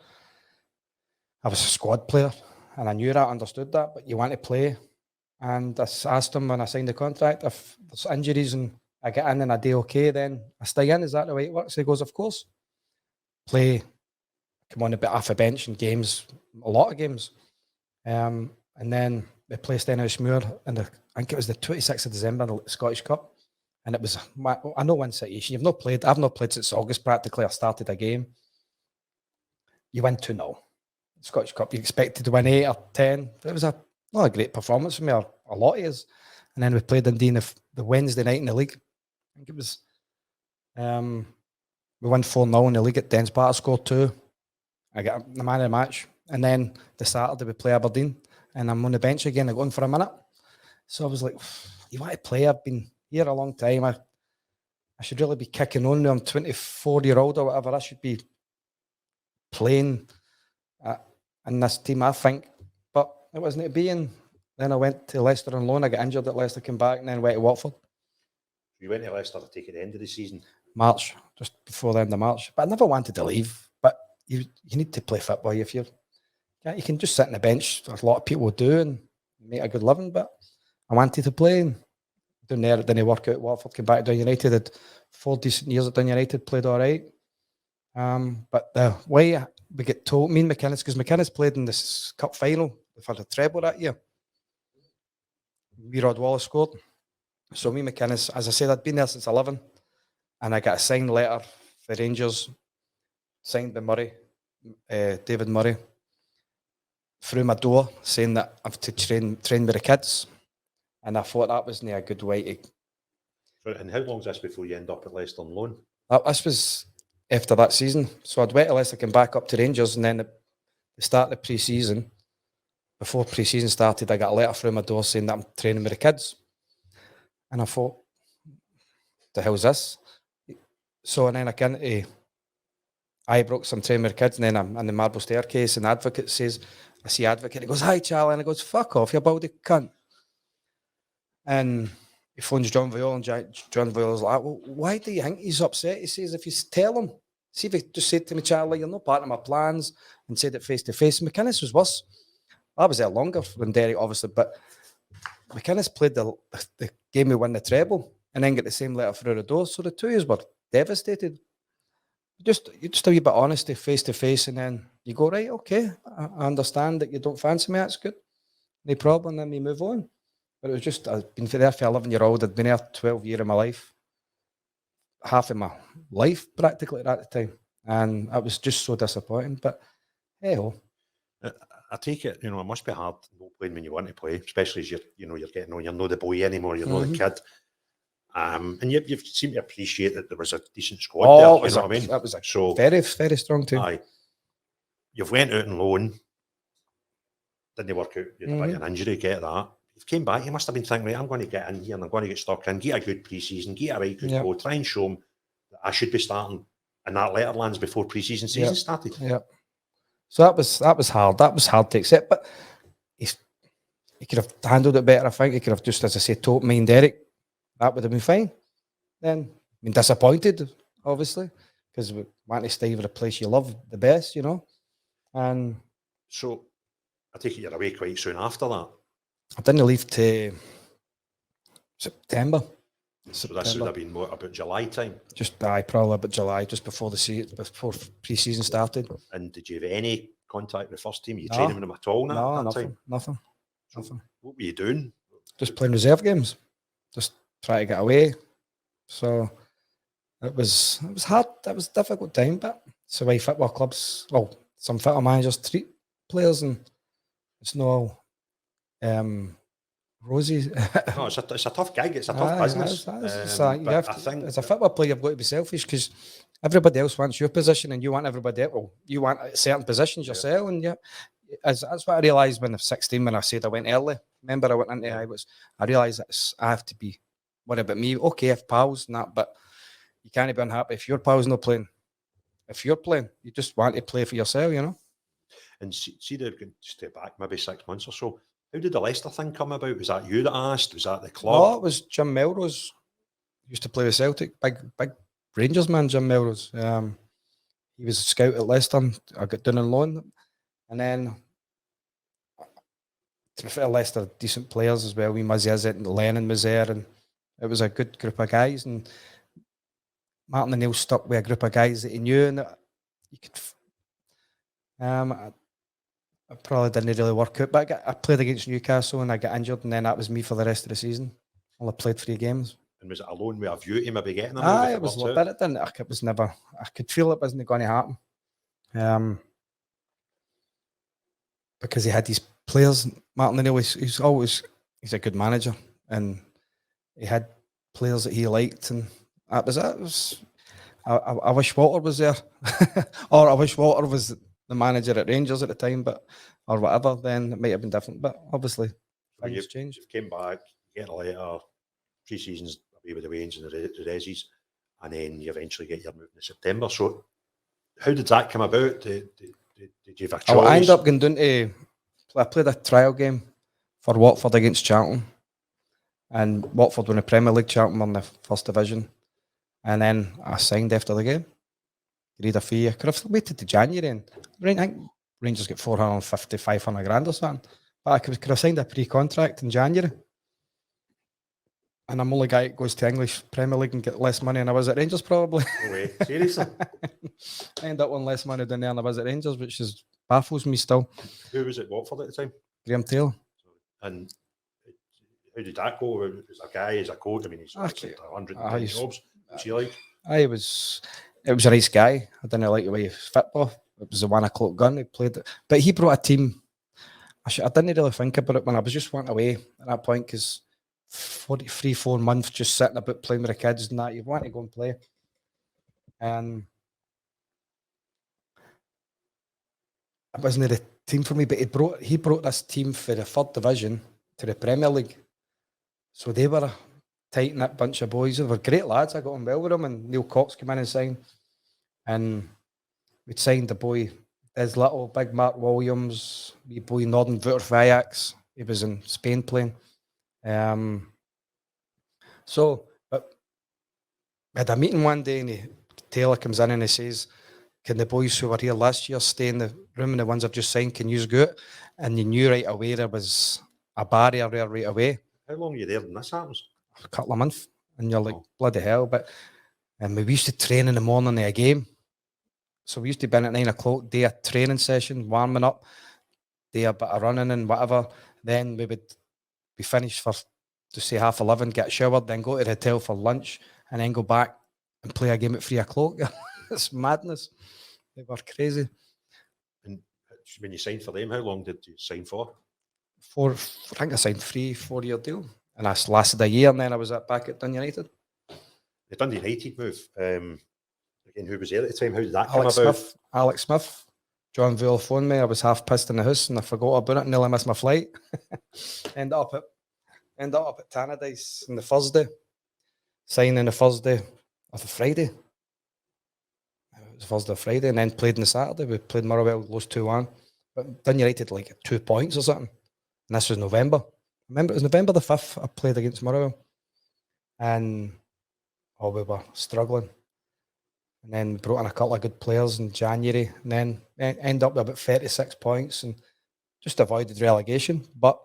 I was a squad player, and I knew that, understood that. But you want to play, and I asked him when I signed the contract if there's injuries and I get in and I do okay, then I stay in. Is that the way it works? He goes, of course. Play, come on a bit off a bench in games, a lot of games. And then they played Stenhousemuir in I think it was the 26th of December, the Scottish Cup. And it was, I know one situation, I've not played since August practically. I started a game. You win 2-0. Scottish Cup, you expected to win 8 or 10. It was not a great performance for me, or a lot of years. And then we played Dundee the Wednesday night in the league. I think it was, we won 4-0 in the league at Dens Park. I scored 2. I got the man of the match. And then the Saturday we play Aberdeen, and I'm on the bench again. I go on for a minute. So I was like, you want to play? I've been here a long time. I should really be kicking on now. I'm 24-year-old or whatever. I should be playing in this team, I think. But it wasn't to be. And then I went to Leicester on loan. I got injured at Leicester, came back, and then went to Watford. You went to Leicester to take it at the end of the season? March, just before the end of March. But I never wanted to leave. But you need to play football. If you can just sit on the bench, a lot of people do, and make a good living. But I wanted to play. And down there, then I work out at Watford, came back to Dundee United, had 4 decent years at Dundee United, played all right. But the way we get told, me and McInnes, because McInnes played in this cup final for the treble that year. Rod Wallace scored. So me and McInnes, as I said, I'd been there since 11, and I got a signed letter for Rangers, signed by Murray, David Murray, through my door, saying that I have to train with the kids. And I thought that wasn't a good way to. And how long is this before you end up at Leicester on loan? This was after that season. So I'd wait till Leicester came back up to Rangers, and then the start of the pre-season, before pre-season started, I got a letter through my door saying that I'm training with the kids. And I thought, the hell's this? So and then I came to Ibrox, I'm training with the kids, and then I'm in the marble staircase, and Advocate says, I see Advocate, he goes, hi Charlie, and I goes, fuck off, you baldy cunt. And he phones John Viola, and John Viola's like, well, why do you think he's upset? He says, if you tell him, see if he just said to me, Charlie, you're not part of my plans, and said it face to face. McInnes was worse. I was there longer than Derek, obviously, but McInnes played the game we won the treble, and then get the same letter through the door. So the 2 years were devastated. Just a wee bit honesty, face to face, and then you go, right, okay, I understand that you don't fancy me, that's good. No problem, and then we move on. But it was just, I've been there for 11-year-old, I'd been there 12 years of my life, half of my life practically at that time. And it was just so disappointing. But hey ho. I take it, it must be hard not playing when you want to play, especially as you're getting on, you're not the boy anymore, you're not the kid. And you seem to appreciate that there was a decent squad there, you know what I mean? That was a very, very strong team. Aye. You've went out on loan, didn't work out, you had an injury, get that. You came back, you must have been thinking, right, I'm going to get in here and I'm going to get stuck in, get a good pre-season, get a right good go, try and show them that I should be starting, and that letter lands before pre-season season started. Yeah. So that was hard. That was hard to accept, but he could have handled it better, I think. He could have just, as I say, told me and Derek. That would have been fine. Then, I mean, disappointed, obviously, because we want to stay with a place you love the best, And so, I take it you're away quite soon after that. I didn't leave till September. So this would have been what, about July time? Probably about July, just before before pre-season started. And did you have any contact with the first team? Were you training with them at all now? No, nothing. What were you doing? Just playing reserve games. Just try to get away. So it was hard. It was a difficult time, but it's the way football clubs, well, some football managers treat players, and it's no rosy. No, it's a tough gig. It's a tough business. But I think as a football player, you've got to be selfish because everybody else wants your position, and you want everybody else. Well, you want certain positions yourself, and that's what I realised when I was 16. When I said I went early, remember I went into I realised that I have to be. What about me? Okay, if pals and that, but you can't be unhappy if your pal's not playing. If you're playing, you just want to play for yourself, you know. And see, they're going to step back maybe 6 months or so. How did the Leicester thing come about? Was that you that asked? Was that the club? No, it was Jim Melrose. Used to play with Celtic. Big Rangers man, Jim Melrose. He was a scout at Leicester. I got down on loan. And then, to be fair, Leicester, decent players as well. We Muzzy Izzet and Lennon was there. And it was a good group of guys. And Martin O'Neill stuck with a group of guys that he knew. And you could... I probably didn't really work out, but I played against Newcastle and I got injured, and then that was me for the rest of the season. Only played 3 games. And was it alone with a view to maybe getting him? It was a little bit. It didn't. It was never. I could feel it wasn't going to happen. Because he had these players. Martin O'Neill, he's a good manager, and he had players that he liked, and that was it. I wish Walter was there, or I wish Walter was the manager at Rangers at the time, or whatever, then it might have been different. But obviously, things changed. You came back, you get a letter, pre-season's away with the Wains and the Resis, and then you eventually get your move in September. So, how did that come about? Did you have a choice? I ended up going down to... I played a trial game for Watford against Charlton, and Watford won the Premier League, Charlton won the First Division, and then I signed after the game. Agreed a fee. I could have waited to January, and I think Rangers get 450, 500 grand or something. But I could have signed a pre-contract in January. And I'm the only guy that goes to English Premier League and get less money than I was at Rangers, probably. No way. Seriously? I end up on less money than I was at Rangers, which baffles me still. Who was at Watford at the time? Graham Taylor. And how did that go? As a guy, as a coach, I mean, he's 110 jobs. What's he like? It was a nice guy. I didn't like the way he football. It was a 1 o'clock gun. He played it. But he brought a team. I didn't really think about it when I was just went away at that point, because 4 months just sitting about playing with the kids and that, you want to go and play. And it wasn't the team for me, but he brought this team for the 3rd division to the Premier League. So they were a tight-knit bunch of boys. They were great lads. I got on well with them, and Neil Cox came in and signed. And we'd signed the boy, Des Little, big Mark Williams, wee boy Northern Vajax. He was in Spain playing. But we had a meeting one day, and Taylor comes in and he says, "Can the boys who were here last year stay in the room, and the ones I've just signed, can you go out?" And you knew right away there was a barrier there right away. How long are you there when this happens? A couple of months, and you're like, bloody hell. But we used to train in the morning of a game. So we used to be in at 9 o'clock, do a training session, warming up, do a bit of running and whatever. Then we would be finished for, to say, 11:30, get showered, then go to the hotel for lunch, and then go back and play a game at 3 o'clock. It's madness. They were crazy. And when you signed for them, how long did you sign for? I think I signed 3-4 year deal. And I lasted a year, and then I was back at Dundee United. The Dundee United move, again, who was there at the time? How did that come about? Alex Smith. John Vale phoned me. I was half pissed in the house, and I forgot about it, and nearly missed my flight. Ended up at Tannadice on the Thursday. Signing the Thursday of the Friday. It was Thursday or Friday, and then played on the Saturday. We played Motherwell, lost 2-1. But Dundee United like 2 points or something. And this was November. Remember, it was November the 5th I played against Motherwell. And we were struggling. And then we brought in a couple of good players in January, and then ended up with about 36 points and just avoided relegation. But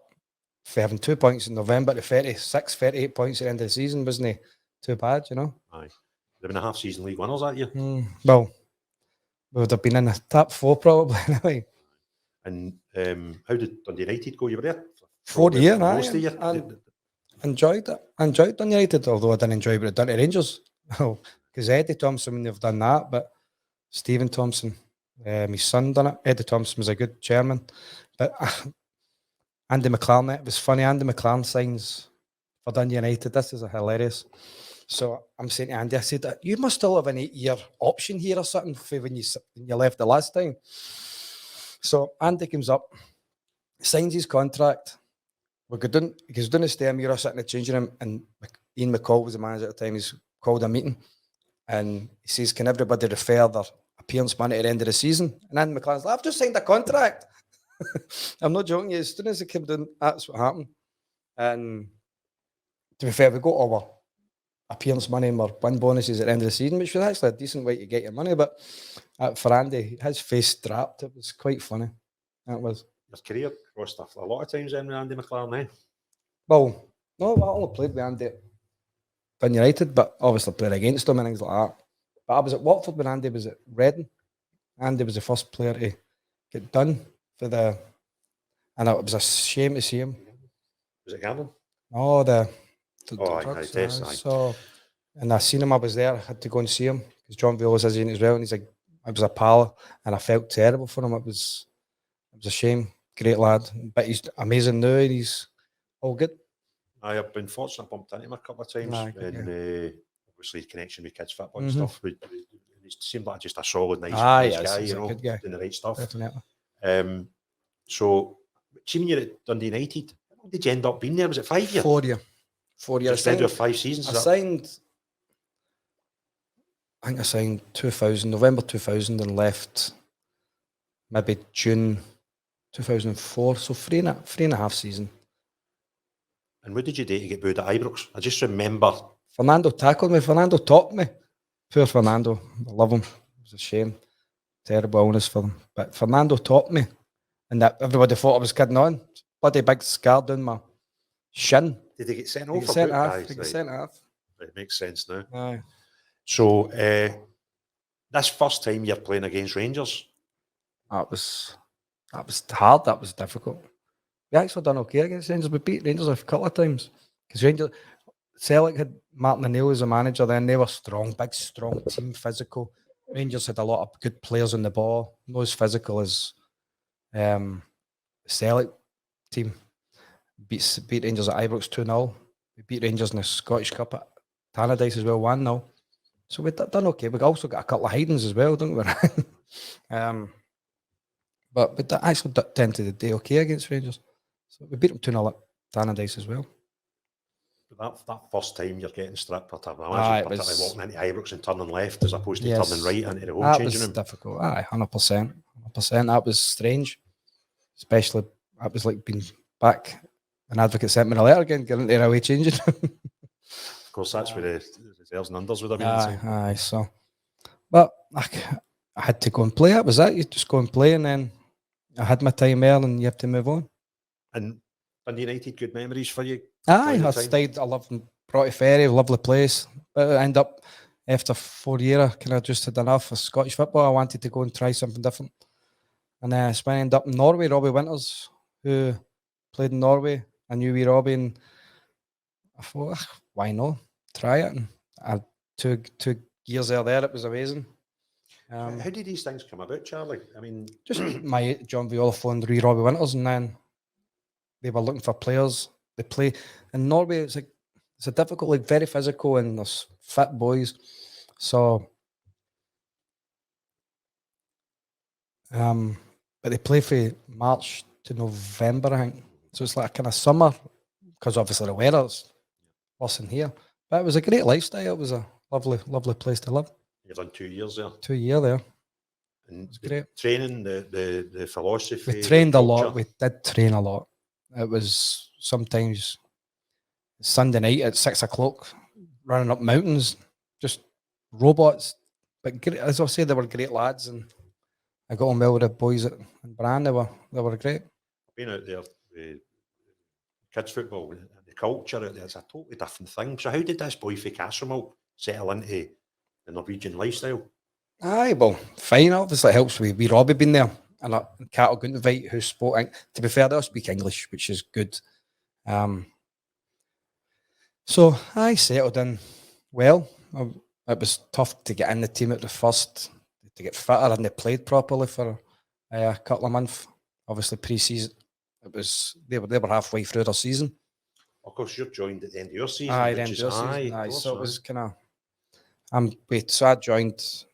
for having 2 points in November to 38 points at the end of the season wasn't too bad, you know. Aye. They've been a half-season league winners that year. Well, we would have been in the top 4 probably anyway. And how did Dundee United go? You were there? 4 years, most of the year. enjoyed it. I enjoyed Dundee United, although I didn't enjoy what it done to Rangers. Because Eddie Thompson, when they've done that, but Stephen Thompson, my son done it. Eddie Thompson was a good chairman. But Andy McLaren, it was funny. Andy McLaren signs for Dundee United. This is hilarious. So I'm saying to Andy, I said, you must still have an 8-year option here or something for when you left the last time. So Andy comes up, signs his contract. We're going to stay a year sitting in the changing room, and Ian McCall was the manager at the time. He's called a meeting, and he says, "Can everybody refer their appearance money at the end of the season?" And Andy McLaren's like, "I've just signed a contract." I'm not joking. As soon as he came down, that's what happened. And to be fair, we got our appearance money and our win bonuses at the end of the season, which was actually a decent way to get your money. But for Andy, his face strapped. It was quite funny. That was. Your career crossed a lot of times then with Andy McLaren, eh? Well, no, I only played with Andy at Dundee United, but obviously played against him and things like that. But I was at Watford when Andy was at Reading. Andy was the first player to get done for the, and it was a shame to see him. Was it gambling? Oh, the drugs. So, and I seen him. I was there. I had to go and see him because John Viola was in as well, and he's like, I was a pal, and I felt terrible for him. It was a shame. Great lad, but he's amazing now, and he's all good. I have been fortunate, bumped into him a couple of times, and obviously connection with kids football and stuff. He seemed like just a solid, nice guy, you know, doing the right stuff. Definitely. So, team year at Dundee United, how long did you end up being there? Was it 5 years? 4 years. 4 years. Instead of 5 seasons. I think I signed 2000, November 2000, and left maybe June 2004. So three and a half season. And what did you do to get booed at Ibrox? I just remember Fernando tackled me. Fernando topped me. Poor Fernando. I love him. It was a shame. Terrible illness for them. But Fernando topped me. And that everybody thought I was kidding on. Bloody big scar down my shin. Did he get sent off? Sent off. It makes sense now. Aye. So, this first time you're playing against Rangers? That was hard. That was difficult. We actually done okay against Rangers. We beat Rangers a couple of times. Because Celtic had Martin O'Neill as a manager then. They were strong, big, strong team, physical. Rangers had a lot of good players on the ball. Not as physical as Celtic team. Beat Rangers at Ibrox 2-0. We beat Rangers in the Scottish Cup at Tannadice as well, 1-0. So we've done okay. We've also got a couple of hidings as well, don't we? But we actually tended to do okay against Rangers. So we beat them 2-0 at Tannadice as well. But that first time you're getting stripped, particularly walking into Ibrox and turning left as opposed to turning right into the home changing room. That was difficult. 100%. That was strange. Especially, that was like being back. An advocate sent me a letter again, getting into the away changing room. Of course, that's where the reserves and unders would have been. Aye. So, but I had to go and play. That was it. You just go and play, and then I had my time there, and you have to move on. And Dundee United, good memories for you? Aye, I stayed. I loved Broughty Ferry, lovely place. But I ended up, after 4 years, I kind of just had enough of Scottish football. I wanted to go and try something different. And I ended up in Norway. Robbie Winters, who played in Norway. I knew Robbie, and I thought, why not? Try it. And I had 2 years there. It was amazing. How did these things come about, Charlie? I mean, just my John Viola phoned Robbie Winters, and then they were looking for players. They play in Norway. It's a difficult league, very physical, and there's fit boys. So, but they play from March to November, I think. So it's like a kind of summer, because obviously the weather's worse than here. But it was a great lifestyle. It was a lovely place to live. You've done 2 years there. 2 years there. And it's great. Training, the philosophy. We trained a lot. We did train a lot. It was sometimes Sunday night at 6 o'clock, running up mountains, just robots. But great, as I say, they were great lads, and I got on well with the boys at Brand. They were great. Being out there, kids football, the culture out there, it's a totally different thing. So how did this boy from Castlemilk settle into the Norwegian lifestyle? Aye, well, fine. Obviously, it helps with Robbie being there, and Cato Guntveit, who spoke. To be fair, they all speak English, which is good. So I settled in well. It was tough to get in the team at the first, to get fitter, and they played properly for a couple of months. Obviously, pre-season, they were halfway through their season. Of course, you're joined at the end of your season, Aye, which then is their season. aye. Aye, Of course, so it was kind of. So I joined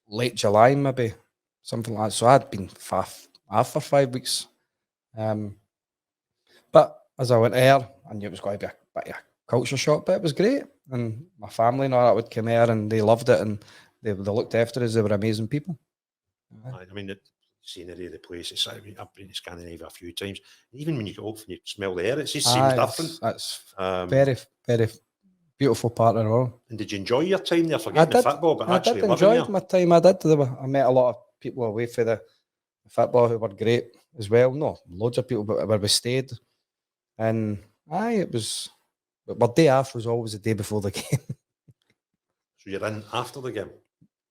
late July, maybe something like that. So I'd been off for 5 weeks. But as I went there, I knew it was going to be a bit of a culture shock, but it was great. And my family and all that would come here and they loved it and they looked after us. They were amazing people. I mean, the scenery of the place, I've been to Scandinavia a few times. Even when you go up and you smell the air, it just seems different. That's Um, very beautiful part of the world. And did you enjoy your time there, forgetting the football, but actually did living enjoy there? my time. I met a lot of people away for the football who were great as well. No, loads of people, but where we stayed. And it was, but my day off was always the day before the game. So you're in after the game?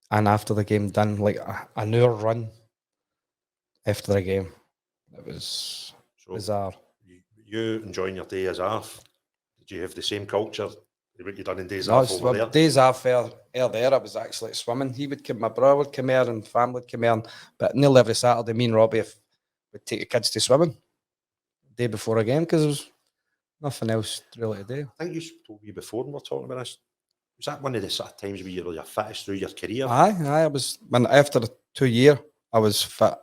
And after the game, done like an hour run after the game. It was bizarre. You enjoying your day as off? Did you have the same culture what you done in days No, off over there? days off there, I was actually swimming. My brother would come here and family would come here. But nearly every Saturday, me and Robbie would take the kids to swimming the day before a game because there was nothing else really to do. I think you told me before when we were talking about this. Was that one of the sort of times where you were your fittest through your career? I was. When after the 2 year, I was fitter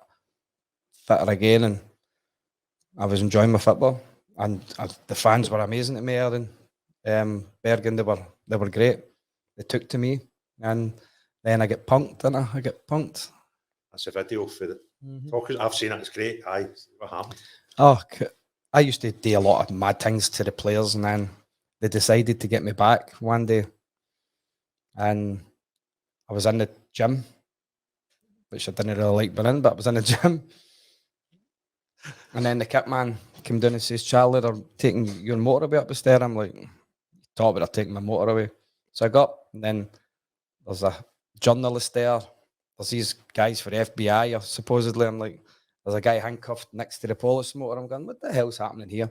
again, and I was enjoying my football. And the fans were amazing to me here in Bergen. They were great. They took to me, and then I get punked, didn't I? I get punked. That's a video for the talkers. I've seen it. It's great. Aye, what happened? Oh, I used to do a lot of mad things to the players, and then they decided to get me back one day, and I was in the gym, which I didn't really like being in, but I was in the gym. And then the kit man came down and says, Charlie, they're taking your motorway up the stair. I'm like, talk about they're taking my motor away. So I got up, and then there's a journalist there. There's these guys for the FBI, or supposedly. I'm like, there's a guy handcuffed next to the police motor. I'm going, what the hell's happening here?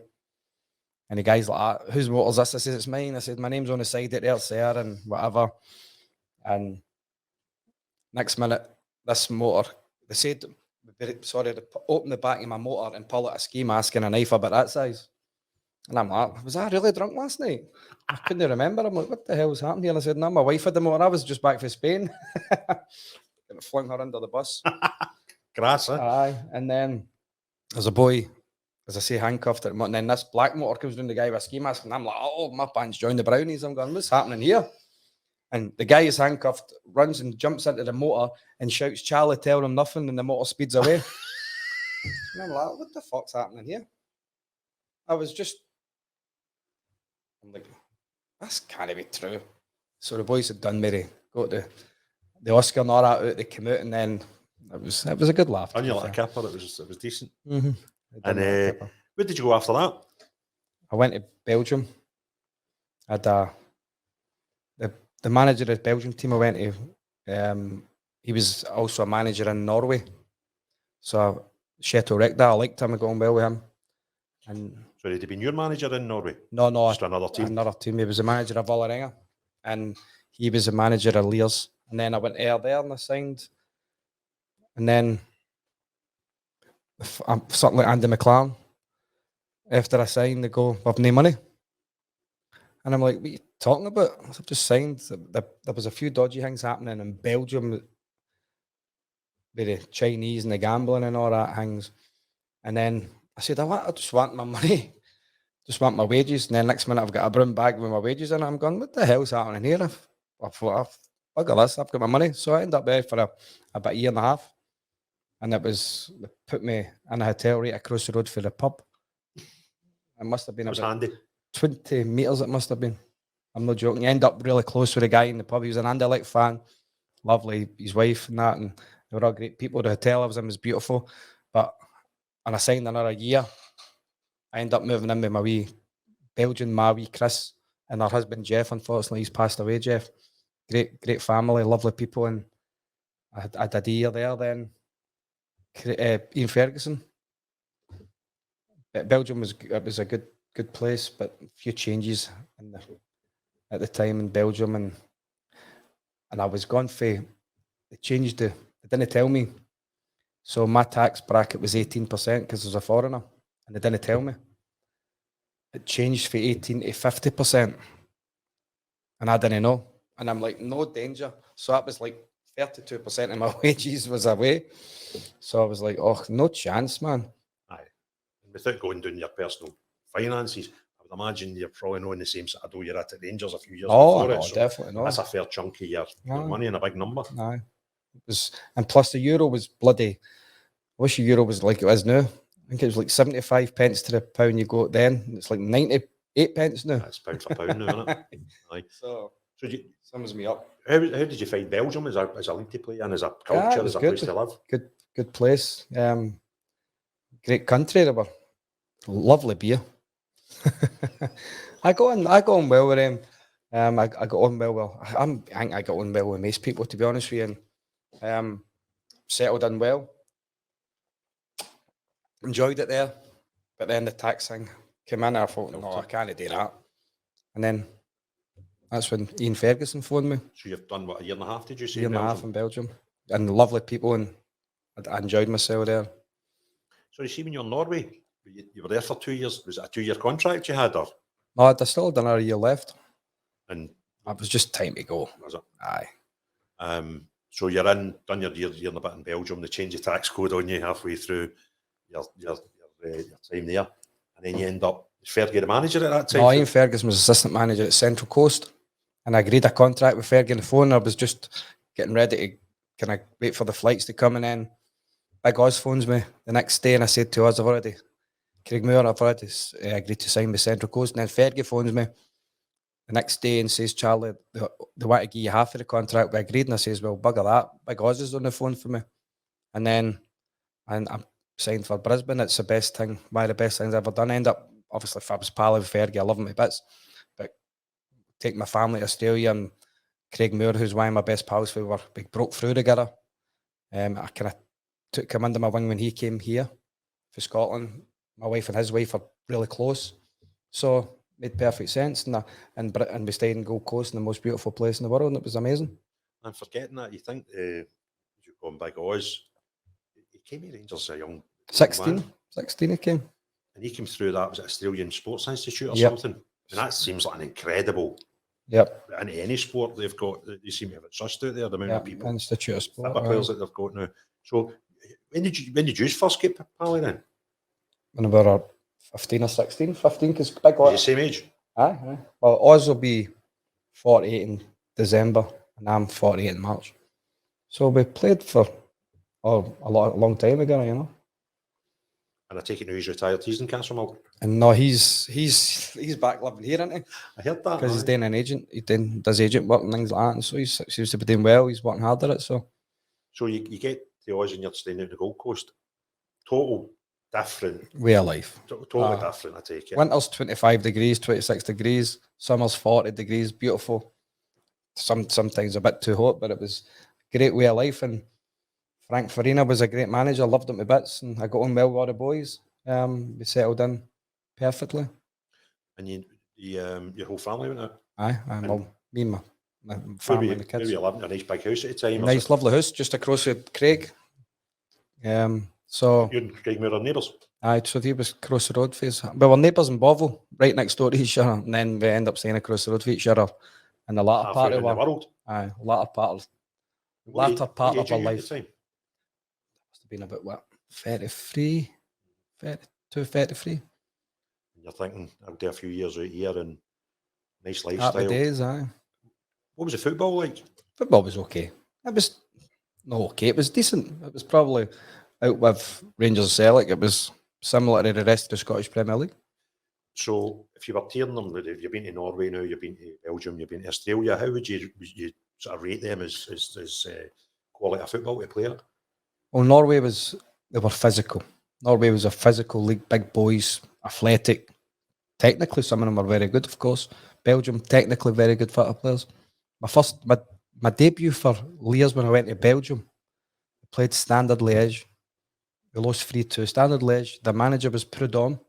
And the guy's like, whose motor's this? I said, it's mine. I said, my name's on the side of there, sir, and whatever. And next minute, this motor, they said, sorry, they open the back of my motor and pull out a ski mask and a knife about that size. And I'm like, was I really drunk last night? I couldn't remember. I'm like, what the hell's happened here? And I said, no, my wife had the motor. I was just back from Spain. And flung her under the bus. Grass, huh? Aye. And then there's a boy, as I say, handcuffed. And then this black motor comes down the guy with a ski mask. And I'm like, oh, my pants joined the brownies. I'm going, what's happening here? And the guy is handcuffed, runs and jumps into the motor and shouts, Charlie, tell him nothing. And the motor speeds away. And I'm like, what the fuck's happening here? I'm like, this can't be true. So the boys had done me, got the Oscar and all that out, they came out, and then it was a good laugh. On your like a kipper, it was decent. Mm-hmm. And where did you go after that? I went to Belgium. I had the manager of the Belgium team I went to, he was also a manager in Norway. So Cheto Rekda, I liked him, I got on well with him. And so had he been your manager in Norway? No, just another team. Another team. He was the manager of Vålerenga, and he was the manager of Lears. And then I went there and I signed. And then something like Andy McLaren. After I signed, they go, "We've no money." And I'm like, "What are you talking about? I've just signed." There was a few dodgy things happening in Belgium with the Chinese and the gambling and all that things. And then I said, I just want my money. Just want my wages. And then next minute I've got a brown bag with my wages in it. I'm going, what the hell's happening here? I thought, I've got this, I've got my money. So I ended up there for about a year and a half. And they put me in a hotel right across the road for the pub. It must have been about handy. 20 metres it must have been. I'm not joking. I ended up really close with a guy in the pub. He was an Anderlecht fan. Lovely, his wife and that. And they were all great people. The hotel I was in was beautiful. And I signed another year. I ended up moving in with my wee Chris, and her husband Jeff. Unfortunately, he's passed away. Jeff, great family, lovely people, and I had a year there. Then Ian Ferguson. Belgium was a good good place, but a few changes at the time in Belgium, and I was gone for. They changed they didn't tell me. So my tax bracket was 18% because I was a foreigner, and they didn't tell me. It changed for 18 to 50%, and I didn't know. And I'm like, no danger. So that was like 32% of my wages was away. So I was like, oh, no chance, man. Aye. And without going down your personal finances, I would imagine you're probably not in the same sort of dough you're at Rangers a few years before No, it. So definitely not. that's a fair chunk of your money and a big number. No. And plus the euro was bloody. I wish the euro was like it is now. I think it was like 75 pence to the pound you got then. It's like 98 pence now. That's pound for pound now, isn't it? Aye. So you, sums me up. how did you find Belgium as a league to play in, as a culture, as a place to live? Good place. Great country. They were lovely beer. I got on well with them. I got on well. I think I got on well with most people, to be honest with you. And settled in well. Enjoyed it there. But then the tax thing came in and I thought, no, I can't do that. And then that's when Ian Ferguson phoned me. So you've done, what, a year and a half, did you say? A year and a half in Belgium. And lovely people, and I enjoyed myself there. So you see, when you're in Norway, you were there for 2 years. Was it a 2-year contract you had? Or? No, I still had another year left. And it was just time to go. Was it? Aye. So you're done your year and a bit in Belgium. They change the tax code on you halfway through your time there. And then you end up, was Fergie the manager at that time? No, Ian Ferguson was assistant manager at Central Coast. And I agreed a contract with Fergie on the phone. I was just getting ready to kind of wait for the flights to come. And then Big Oz phones me the next day and I said to Oz, I've already agreed to sign with Central Coast. And then Fergie phones me the next day and says, Charlie, they want to give you half of the contract. We agreed. And I says, well, bugger that. Big Oz is on the phone for me. And then I'm signed for Brisbane. It's the best thing, one of the best things I've ever done. I end up, obviously, if I was pal with Fergie, I love him to bits. But take my family to Australia, and Craig Moore, who's one of my best pals, we broke through together. I kind of took him under my wing when he came here for Scotland. My wife and his wife are really close. So made perfect sense. And we stayed in Gold Coast, in the most beautiful place in the world, and it was amazing. I'm forgetting that. You think you've gone Big Oz. He came to Rangers as a young 16 man. 16 he came. And he came through that, was it Australian Sports Institute or something? And that seems like an incredible. Yep. In any sport they've got, they seem to have it sussed out there, the amount of people. Institute of Sport. Players that they've got now. So when did you first get Pally then? When we were 15 or 16, 15, because Big Oz. The same age? Aye. Well, Oz will be 48 in December, and I'm 48 in March. So we played for a long time ago, you know. And I take it now he's retired. He's in Castlemilk. And no, he's back living here, isn't he? I heard that. Because he's doing an agent. He does agent work and things like that. And so he seems to be doing well. He's working hard at it. So you get to Oz and you're staying out the Gold Coast. Total different. Way of life. Totally different, I take it. Winter's 25 degrees, 26 degrees. Summer's 40 degrees. Beautiful. Sometimes a bit too hot, but it was a great way of life. And Frank Farina was a great manager. I loved him to bits, and I got on well with all the boys. We settled in perfectly. And your whole family went out? Aye, me and my family and the kids. Maybe you lived in a nice big house at the time. Nice, lovely house just across from Craig. So you and Craig were neighbours? Aye, so he was across the road for us. We were neighbours in Bovril, right next door to each other, and then we end up staying across the road for each other in the latter part of the world. Aye, latter part of our life. Must have been about what, 33, 32, 33. You're thinking, I'll do a few years out here and nice lifestyle. Happy days, aye. What was the football like? Football was okay. It was not okay. It was decent. It was probably out with Rangers and Celtic. It was similar to the rest of the Scottish Premier League. So, if you were tearing them, you've been to Norway now, you've been to Belgium, you've been to Australia. How would you sort of rate them as quality of football to play at? Well, they were physical. Norway was a physical league, big boys, athletic. Technically, some of them were very good, of course. Belgium, technically very good football players. My debut for Lears when I went to Belgium, I played Standard Liège. We lost 3-2. Standard Liège, the manager was Prudhomme.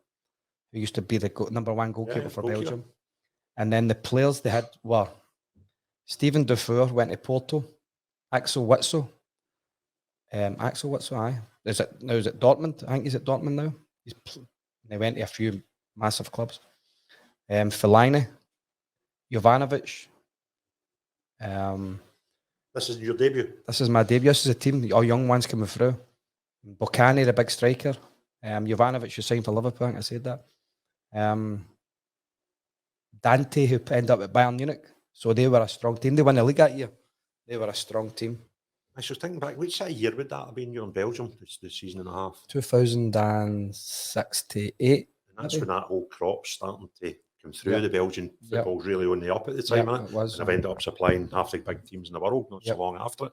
who used to be the number one goalkeeper for goalkeeper. Belgium. And then the players they had were Steven Dufour went to Porto, Axel Witsel, aye. Is it Dortmund? I think he's at Dortmund now. They went to a few massive clubs. Fellaini, Jovanovic. This is your debut. This is my debut. This is a team, all young ones coming through. Bocani, the big striker. Jovanovic, who signed for Liverpool, I think I said that. Dante, who ended up at Bayern Munich. So they were a strong team. They won the league that year. They were a strong team. I was thinking back, which sort of year would that have been? You're in Belgium, the season and a half. 2006 to 8. And that's when that whole crop's starting to come through. The Belgian football's really on the up at the time. It was. And I've ended up supplying half the big teams in the world not so long after.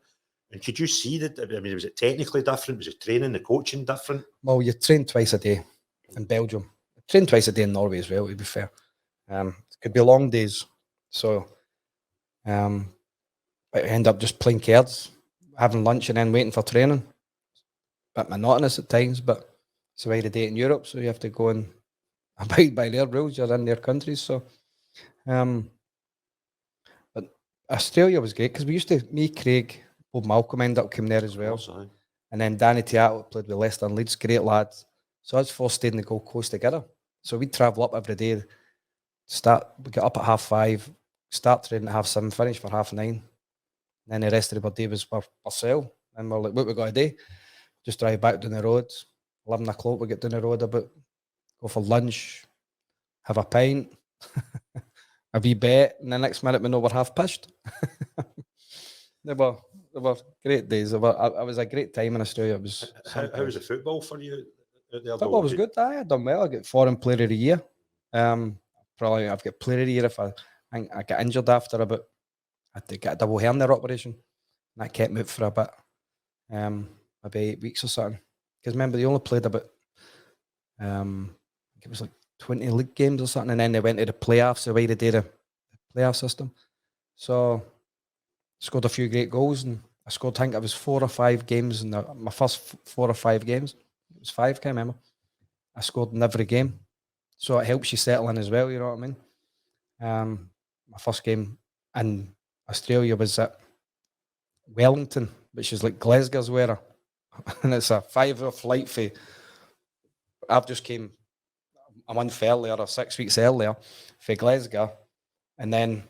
And could you see that? I mean, was it technically different? Was it training, the coaching different? Well, you train twice a day in Belgium. You train twice a day in Norway as well, to be fair. It could be long days. So I end up just playing cards, having lunch and then waiting for training. A bit monotonous at times, but it's the way they do it in Europe, so you have to go and abide by their rules. You're in their countries. So but Australia was great because we used to, me, Craig, Bob Malcolm ended up coming there as well. And then Danny Teattle played with Leicester and Leeds, great lads. So us four stayed in the Gold Coast together. So we'd travel up every day, we get up at 5:30, start training at 7:30, finish for 9:30. And then the rest of the day was for ourselves. And we're like, what we got to do? Just drive back down the road. 11 o'clock, we get down the road about, go for lunch, have a pint, a wee bet, and the next minute we know we're half pitched. They were great days. It was a great time in Australia. It was. How was the football for you? Football was good. I done well. I got foreign player of the year. Probably I've got player of the year if I got injured after I had to get a double hernia operation, and that kept me out for a bit, maybe 8 weeks or something. Because remember they only played about, it was like 20 league games or something, and then they went to the playoffs the way they did the playoff system. So scored a few great goals, and I scored, I think it was 4 or 5 games in my first 4 or 5 games. It was 5, can't remember. I scored in every game. So it helps you settle in as well, you know what I mean? My first game in Australia was at Wellington, which is like Glasgow's weather. And it's a 5-hour flight for, I've just came a month earlier or 6 weeks earlier for Glasgow. And then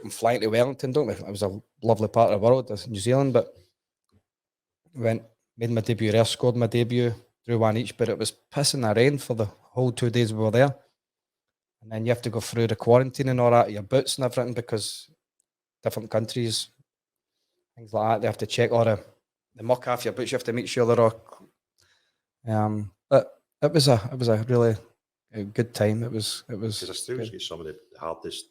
I'm flying to Wellington, don't we? It was a lovely part of the world, that's New Zealand, but made my debut there, scored my debut, drew one each, but it was pissing the rain for the whole 2 days we were there. And then you have to go through the quarantine and all that, your boots and everything, because different countries, things like that, they have to check all the muck off your boots. You have to make sure they're all. But it was a really good time. It was. Because Australia's got some of the hardest.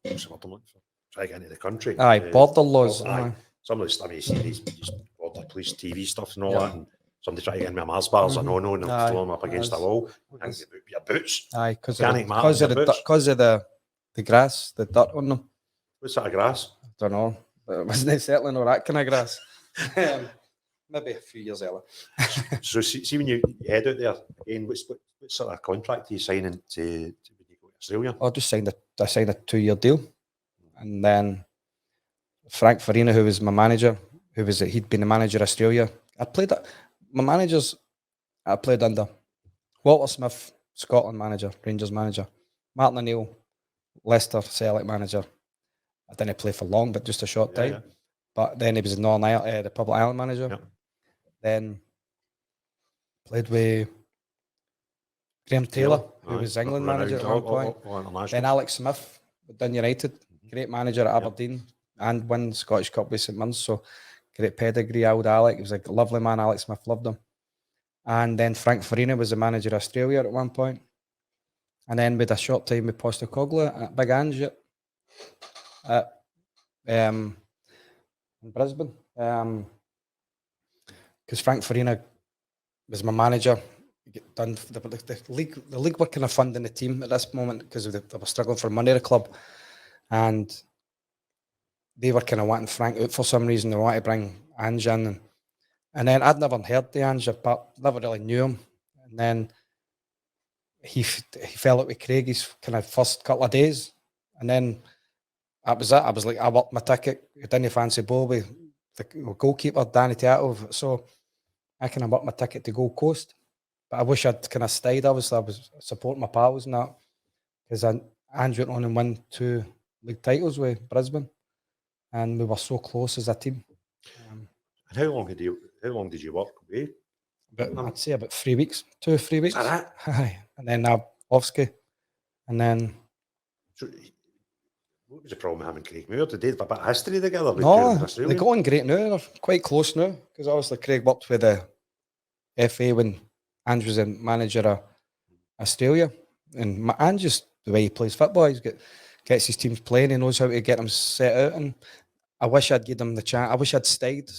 What's the word I'm looking for? Try to get into the country. Aye, border laws. Some of the stuff you see these border police TV stuff and all that, and somebody trying to get in my Mars bars, and no, and they'll throw them up against the wall. And your boots. Aye, because of the grass, the dirt on them. What's that, grass? I don't know. But it wasn't certainly not that kind of grass. Maybe a few years earlier. So see when you head out there again, what sort of contract are you signing to when you go to Australia? I signed a 2-year deal, and then Frank Farina, who was my manager, he'd been the manager of Australia. I played under Walter Smith, Scotland manager, Rangers manager, Martin O'Neill, Leicester Celtic manager. I didn't play for long, but just a short time. Yeah. But then he was Northern Ireland, the Republic Island manager. Yeah. Then played with Graham Taylor, who was England manager at one point. Then Alex Smith with Dundee Utd, great manager at Aberdeen, and won Scottish Cup with St Muns. So great pedigree, old Alec. He was a lovely man. Alex Smith loved him. And then Frank Farina was the manager of Australia at one point. And then with a short time with Postecoglou at Big Ange in Brisbane. Because Frank Farina was my manager. The league were kind of funding the team at this moment because they were struggling for money, the club. And they were kind of wanting Frank out for some reason. They wanted to bring Ange in. And then I'd never heard the Ange, but never really knew him. And then he fell out with Craig his kind of first couple of days, and then that was it. I was like, I worked my ticket. I didn't fancy ball with the goalkeeper Danny Teattle, so I kind of worked my ticket to Gold Coast. But I wish I'd kind of stayed. Obviously, I was supporting my pals and that, because Ange went on and won 2 league titles with Brisbane, and we were so close as a team. And how long did you work away? But I'd say about 3 weeks, 2 or 3 weeks. Is that Aye. And then Ovsky, and then So, what was the problem with having Craig Moore? Did they have a bit of history together? With no, they Australia? got on great now. They're quite close now, because obviously Craig worked with the FA when Ange was the manager of Australia, and Ange just the way he plays football, gets his teams playing. He knows how to get them set out, and I wish I'd given them the chance. I wish I'd stayed,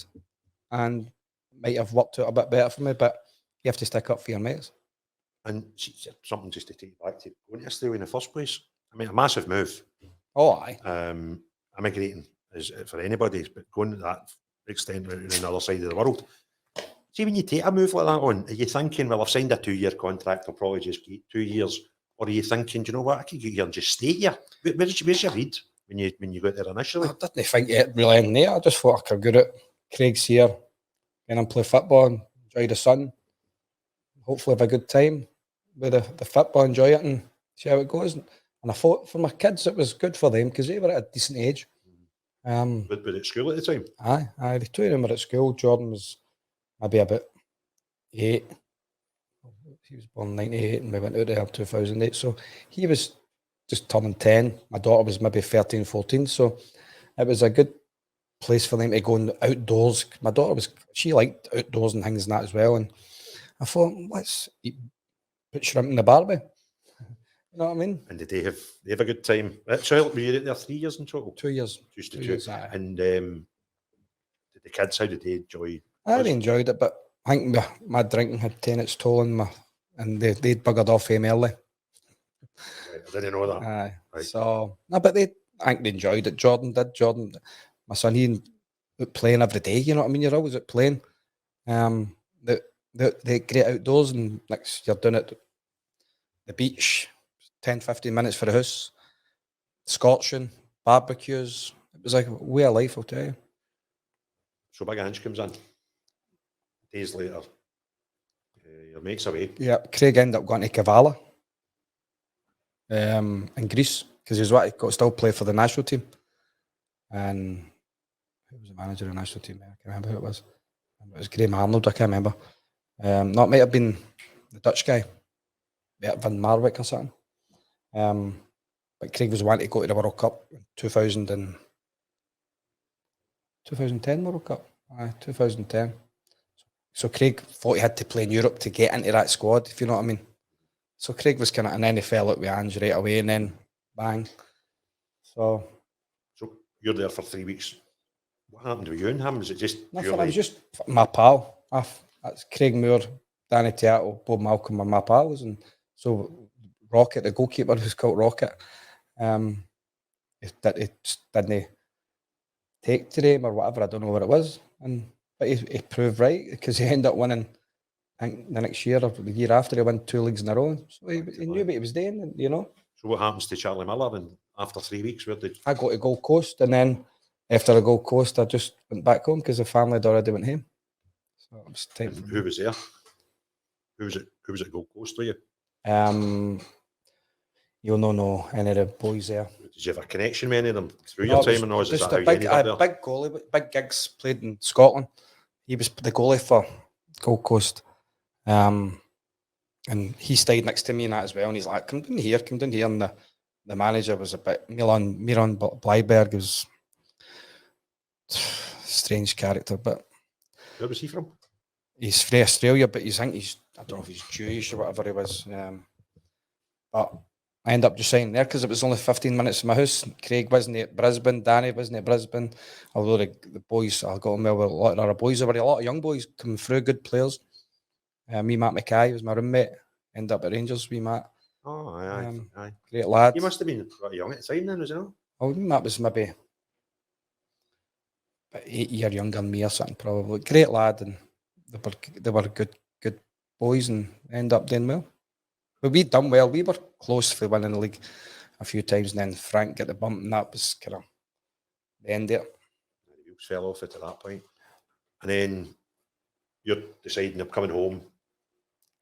and might have worked out a bit better for me. But you have to stick up for your mates. And something just to take back to going to Australia in the first place. I mean, a massive move. Oh, aye. Immigrating is for anybody, but going to that extent on the other side of the world. See, when you take a move like that on, are you thinking, well, I've signed a 2-year contract, I'll probably just get 2 years? Or are you thinking, do you know what, I could get here and just stay here? Where's your read when you got there initially? I didn't think it really in there. I just thought I could get it. Craig's here, and play football and enjoy the sun. Hopefully have a good time with the football, enjoy it and see how it goes. And I thought for my kids it was good for them, because they were at a decent age. But at school at the time? Aye, the 2 of them were at school. Jordan was maybe about 8. He was born in 98 and we went out there in 2008. So he was just turning 10. My daughter was maybe 13, 14. So it was a good place for them to go in outdoors. My daughter she liked outdoors and things and that as well. And I thought, let's put shrimp in the barbie. You know what I mean? And did they have a good time? So were you there 3 years in total? 2 years. Just 2 2 years, years. aye. And did the kids, how did they enjoy? I enjoyed it, but I think my drinking had taken its toll on me, and they'd buggered off him early. Right, I didn't know that. Aye. Right. So, no, but I think they enjoyed it. Jordan did. Jordan, my son, he out playing every day. You know what I mean? You're always out playing. The great outdoors, and next you're doing it the beach, 10, 15 minutes for the house, scorching, barbecues. It was like a way of life, I'll tell you. So Big Ange comes in. Days later, your mate's away. Yeah, Craig ended up going to Kavala in Greece, because he was what he got still play for the national team. And who was the manager of the national team? I can't remember who it was. It was Graham Arnold, I can't remember. No, it might have been the Dutch guy, Bert van Marwijk or something. But Craig was wanting to go to the World Cup in 2010 World Cup. 2010. So Craig thought he had to play in Europe to get into that squad, if you know what I mean. So Craig was kind of, and then he fell out with Ange right away, and then bang. So You're there for 3 weeks. What happened with you and him? Was it just nothing, purely... I was just my pal. That's Craig Moore, Danny Teattle, Bob Malcolm were my pals, and so Rocket, the goalkeeper, who's called Rocket, it just didn't take to him or whatever. I don't know what it was, but he proved right, because he ended up winning. I think the next year or the year after, he won 2 leagues in a row. So he knew what he was doing, you know. So what happens to Charlie Miller? And after 3 weeks, where did I go to Gold Coast, and then after the Gold Coast, I just went back home because the family had already went home. So it was time. and who was there? Who was at Gold Coast with you? You'll not know any of the boys there. Did you have a connection with any of them through No, your it was time, and was just that how a you ended up there? big goalie, big gigs, played in Scotland. He was the goalie for Gold Coast. And he stayed next to me and that as well. And he's like, come down here. And the manager was a bit, Miran Bleiberg was a strange character, but Where was he from? he's from Australia, but I don't know if he's Jewish or whatever he was. But I ended up just signing there because it was only 15 minutes from my house. Craig wasn't at Brisbane, Danny wasn't at Brisbane. Although the boys, I got on well with a lot of other boys. There were a lot of young boys coming through, good players. Me, Matt Mackay was my roommate. Ended up at Rangers, we Matt. Oh, aye. Great lad. You must have been quite young at the time then, was it not? Oh, Matt was maybe about 8 years younger than me or something, probably. Great lad, and they were good boys, and ended up doing well. But we done well. We were close for winning the league a few times, and then Frank got the bump, and that was kind of the end of it. The wheels fell off it at that point. And then you're deciding I'm coming home.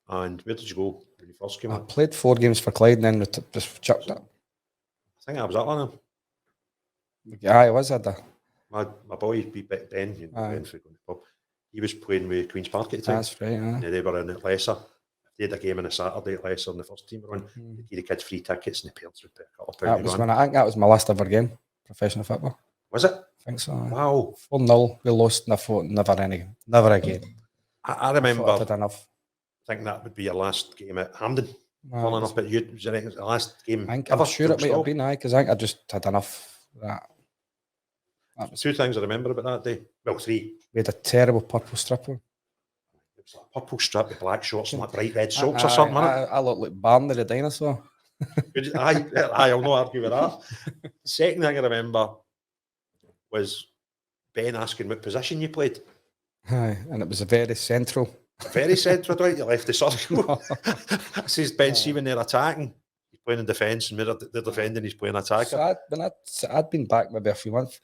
And where did you go when you first came I up? played 4 games for Clyde, and then just chucked it. I think I was at one. Aye, I was at that. My boy, Ben, you know, Ben for going to the pub, he was playing with Queen's Park at the time. That's right. And they were in at Lesser. They had a game on a Saturday at Lesser, and the first team were on. They gave the kids free tickets, and the parents would pay a couple of That pounds. was when I think that was my last ever game, professional football. Was it? I think so. Wow. 4-0. We lost. Never again. I remember I thought enough. thinking that would be your last game at Hampden. Following up at you, was it the last game? I'm sure it might have been, because I think I just had enough of that. That was 2 things I remember about that day. Well, 3. We had a terrible purple strip on. It was like a purple strip with black shorts and like bright red socks or something. I looked like Barney the dinosaur. I'll not argue with that. Second thing I remember was Ben asking what position you played. Aye, and it was a very central. Very central, right? You left the circle. It says Ben, see when they're attacking, he's playing in defence, and they're defending, he's playing attacker. So I'd been back maybe a few months.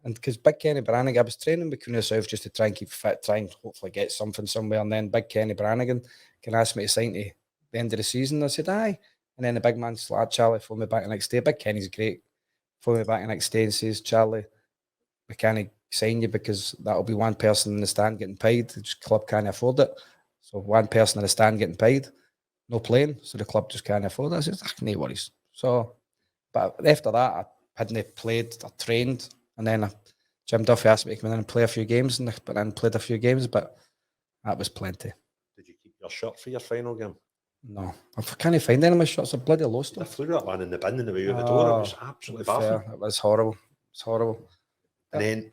And because Big Kenny Brannigan, I was training with Queen of the South just to try and keep fit, try and hopefully get something somewhere. And then Big Kenny Brannigan can ask me to sign to the end of the season. I said, aye. And then the big man, Charlie, phoned me back the next day. Big Kenny's great. Phoned me back the next day and says, Charlie, we can't sign you because that'll be one person in the stand getting paid. The club can't afford it. So one person in the stand getting paid, no playing. So the club just can't afford it. I said, no worries. So, but after that, I hadn't played, I trained. And then Jim Duffy asked me to come in and play a few games, but then played a few games, but that was plenty. Did you keep your shirt for your final game? No. I can't find any of my shirts. I bloody lost them. I threw that one in the bin in the way out the door. It was absolutely baffling. It was horrible. It's horrible. And then,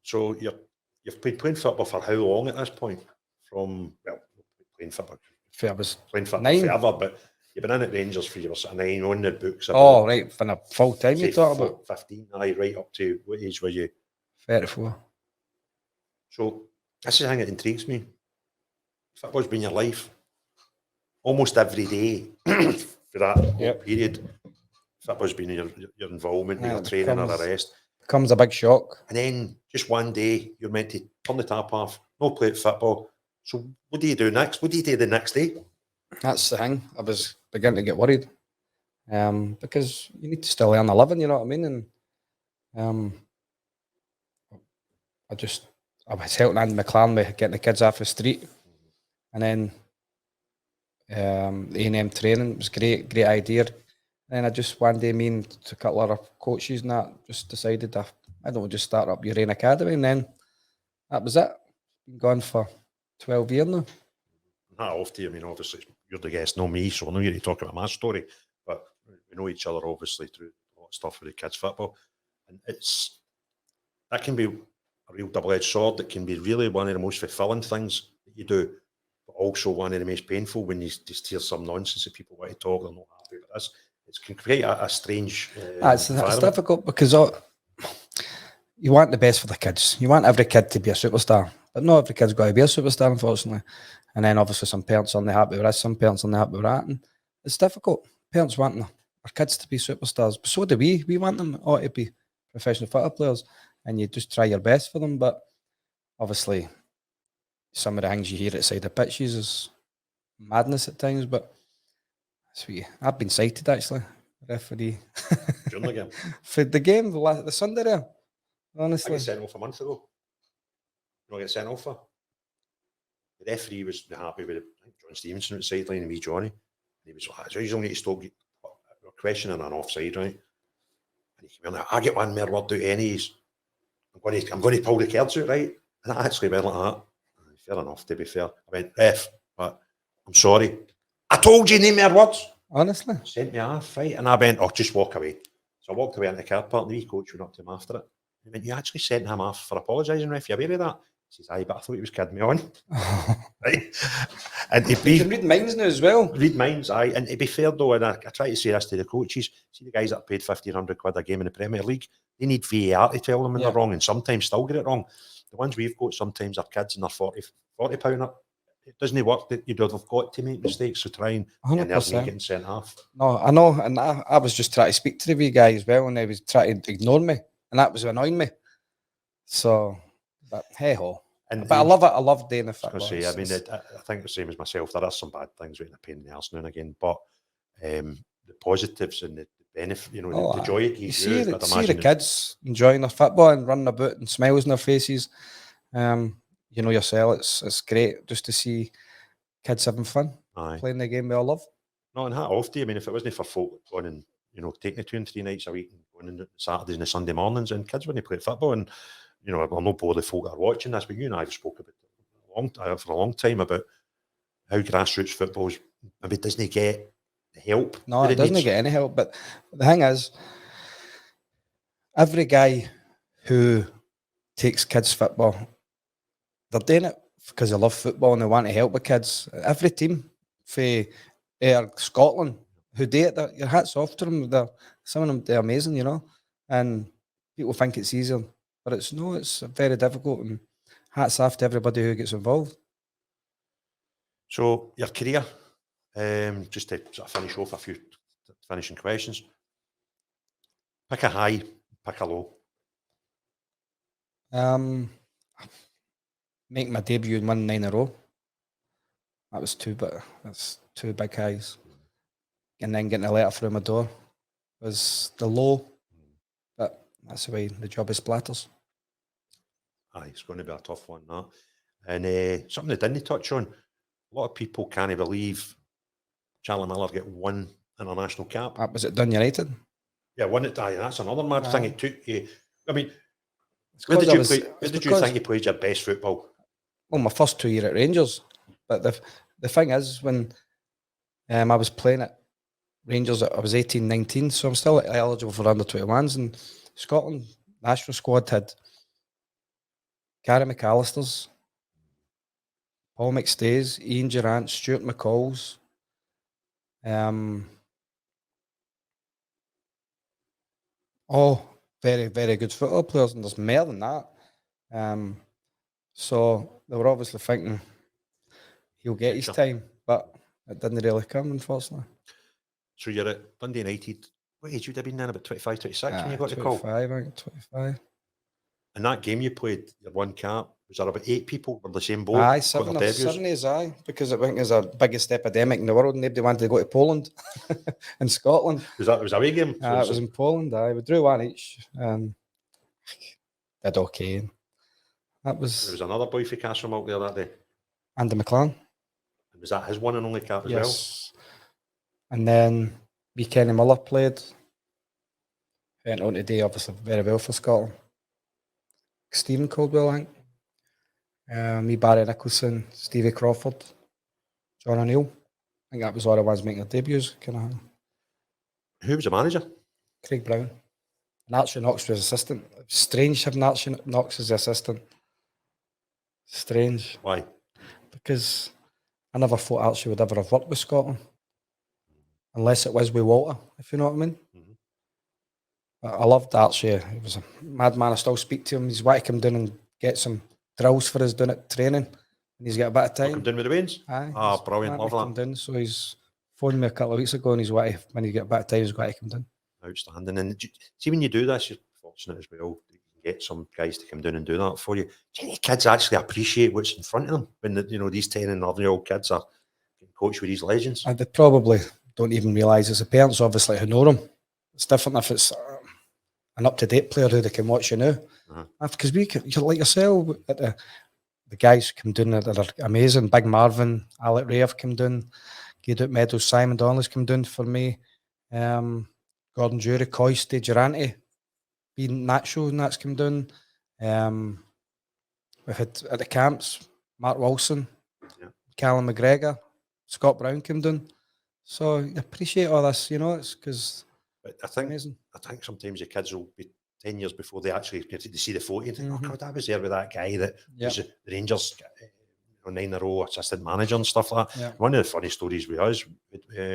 so you've been playing football for how long at this point? From, well, playing football. I was playing football 9. forever, but you've been in at Rangers for years, and 9 on the books. Oh, right, from a full time you talk about? 15, right up to what age were you? 34. So this is the thing that intrigues me. Football's been your life almost every day for that period. Football's been your involvement, your training or the rest. Becomes a big shock. And then just one day you're meant to turn the tap off, no play at football. So what do you do next? What do you do the next day? That's the thing. I was beginning to get worried. Because you need to still earn a living, you know what I mean? And I was helping Andy McLaren with getting the kids off the street. And then the A&M training was great idea. And I just one day, me and a couple of other coaches and that just decided I don't just start up your own academy, and then that was it. Been gone for 12 years now. Not often. I mean, obviously you're the guest, not me, so I know you're talking about my story, but we know each other obviously through a lot of stuff with the kids' football, and that can be a real double-edged sword. It can be really one of the most fulfilling things that you do, but also one of the most painful when you just hear some nonsense that people want to talk, they're not happy with this. It can create a strange it's difficult because you want the best for the kids. You want every kid to be a superstar, but not every kid's got to be a superstar, unfortunately. And then obviously some parents aren't happy with this, some parents aren't happy with that, and it's difficult. Parents want their kids to be superstars, but so do we. We want them all to be professional football players, and you just try your best for them. But obviously, some of the things you hear outside the pitches is madness at times. But I've been cited actually, referee. During the game? For the game, the Sunday there. Honestly, I got sent off a month ago. You know, I got sent off for. The referee was happy with it. John Stevenson at the sideline and me, Johnny. And he was like, so you only need to stop questioning an offside, right? And he came in, I get one more word out of any. I'm going to pull the cards out, right? And I actually went like that. Fair enough, to be fair. I went, ref, but I'm sorry. I told you no more words. Honestly. Sent me off, right? And I went, oh, just walk away. So I walked away into the car park, and the wee coach went up to him after it. He went, you actually sent him off for apologising, ref. You aware of that? He says, aye, but I thought he was kidding me on. Right? And you can read minds now as well. Read minds, aye. And to be fair though, and I try to say this to the coaches, see the guys that paid 1,500 quid a game in the Premier League, they need VAR to tell them when they're wrong, and sometimes still get it wrong. The ones we've got sometimes are kids and they're £40 up. it doesn't work. That you'd have got to make mistakes, so try and there's me 100%. getting sent off. No, I know, and I was just trying to speak to the wee guy as well, and he was trying to ignore me, and that was annoying me. So, but hey ho. And But I love it. I love doing the I football. was going to say, I mean, I think the same as myself. There are some bad things with a pain in the arse now and again, but the positives and the benefit, you know, the joy it gives you. I'd See the imagine kids enjoying their football and running about and smiles on their faces. You know yourself, it's great just to see kids having fun, playing the game we all love. No, and hat off to you. I mean, if it wasn't for folk going and, you know, taking it 2 and 3 nights a week and going on Saturdays and the Sunday mornings, and kids wouldn't play football. And, you know, I'll not bore the folk that are watching this, but you and I have spoke about it for a long time about how grassroots football's maybe doesn't get the help. No, it doesn't get any help. But the thing is, every guy who takes kids football, they're doing it because they love football and they want to help the kids. Every team for Scotland who do it, your hats off to them. Some of them, they're amazing, you know. And people think it's easier, but it's very difficult. And hats off to everybody who gets involved. So your career, just to sort of finish off a few finishing questions. Pick a high, pick a low. Make my debut and win 9 in a row. That was that's 2 big highs. And then getting a letter through my door was the low, but that's the way the job is splatters. Aye, it's going to be a tough one, that. And something they didn't touch on, a lot of people can't believe Charlie Miller get 1 international cap. Was it Dundee Utd? Yeah, won it. Aye, that's another mad thing. It took you. I mean, where did you think you played your best football? Well, my first 2 years at Rangers. But the thing is, when I was playing at Rangers, I was 18, 19, so I'm still eligible for under 21s. And Scotland national squad had Gary McAllister's, Paul McStay's, Ian Durant, Stuart McCall's, all very, very good football players, and there's more than that. So they were obviously thinking he'll get his time, but it didn't really come, unfortunately. So you're at Dundee United. What age would you have been then? About 25, 26 when you got the call? 25, I think, 25. And that game you played, your 1 cap, was there about 8 people on the same boat? Aye, 7 is because I think it's the biggest epidemic in the world. Nobody wanted to go to Poland and Scotland. Was that away game? It was in Poland. We drew 1 each. Did okay. That was. There was another boy for Castlemilk there that day. Andy McLaren. And was that his 1 and only cap as well? And then Kenny Miller played. Went on today, obviously, very well for Scotland. Stephen Caldwell, I think. Me, Barry Nicholson, Stevie Crawford, John O'Neill. I think that was all the ones making their debuts. Who was the manager? Craig Brown. And Archie Knox was assistant. It was strange having Archie Knox as the assistant. Strange. Why? Because I never thought Archie would ever have worked with Scotland. Unless it was with Walter, if you know what I mean. I loved Archie. He was a madman. I still speak to him. He's wanted to come down and get some drills for us doing at training. And he's got a bit of time. Come down with the Wains? Aye. Brilliant. Love that. Down, so he's phoned me a couple of weeks ago and he's wanted, when he's got a bit of time, he's got to come down. Outstanding. And see, when you do this, you're fortunate as well. You can get some guys to come down and do that for you. Do you think kids actually appreciate what's in front of them when these 10 and 11-year-old kids are getting coached with these legends? They probably don't even realise it's the parents, obviously, who know them. It's different if it's an up-to-date player who they can watch you now. Because you're like yourself, the guys come down that are amazing. Big Marvin, Alec Ray have come down. Gaydut Meadows, Simon Donnelly's come down for me. Gordon Jury, Coisty, Durante, being Nacho, and that's come down. We've had at the camps, Mark Wilson, Callum McGregor, Scott Brown come down. So I appreciate all this, it's because I think sometimes the kids will be 10 years before they actually get to see the photo and think, oh God, I was there with that guy that was the Rangers 9 in a row assistant manager and stuff like that. Yeah. One of the funny stories with us,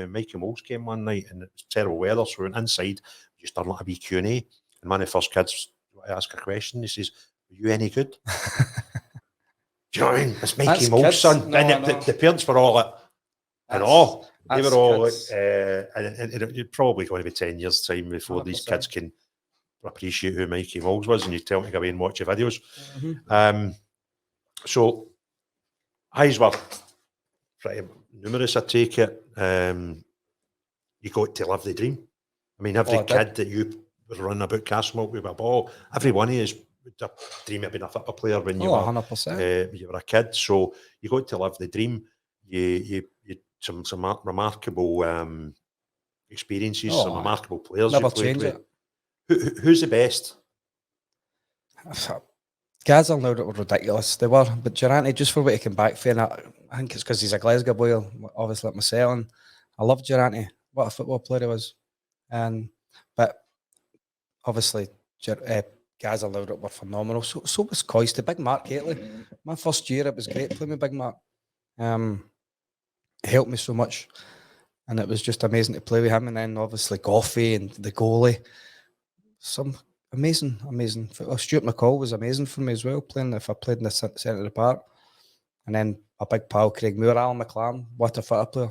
Mikey Moles came one night and it was terrible weather, so we went inside, just done like a wee Q&A, and one of the first kids asked a question, he says, were you any good? Do you know what I mean? It's Mikey That's Mole's kids. son. No, I And know. the parents were all like, and That's- all. They that's were all like, kids. and you're probably going to be 10 years' time before these 100%. kids can appreciate who Mikey Moles was, and you tell them to go away and watch your videos. Mhm. So, eyes were pretty numerous, I take it. You got to live the dream. I mean, every I did. kid that you were running about Castlemilk with a ball, every one of you would have dream of being a football player when you Oh, were 100%. you were a kid. So you got to live the dream. You some remarkable experiences, some Oh, remarkable players never you played change with. it. Who's the best? Guys, I know that were ridiculous. They were, but Durante, just for what he came back for, and I think it's because he's a Glasgow boy, obviously like myself. And I love Durante. What a football player he was. But obviously, guys allowed it were phenomenal. So was Coyce, the Big Mark Gately. My first year, it was great playing with Big Mark. It helped me so much, and it was just amazing to play with him. And then obviously Goffey and the goalie, some amazing. Stuart McCall was amazing for me as well. Playing if I played in the centre of the park, and then my big pal Craig Moore, Alan McLaren, what a football player.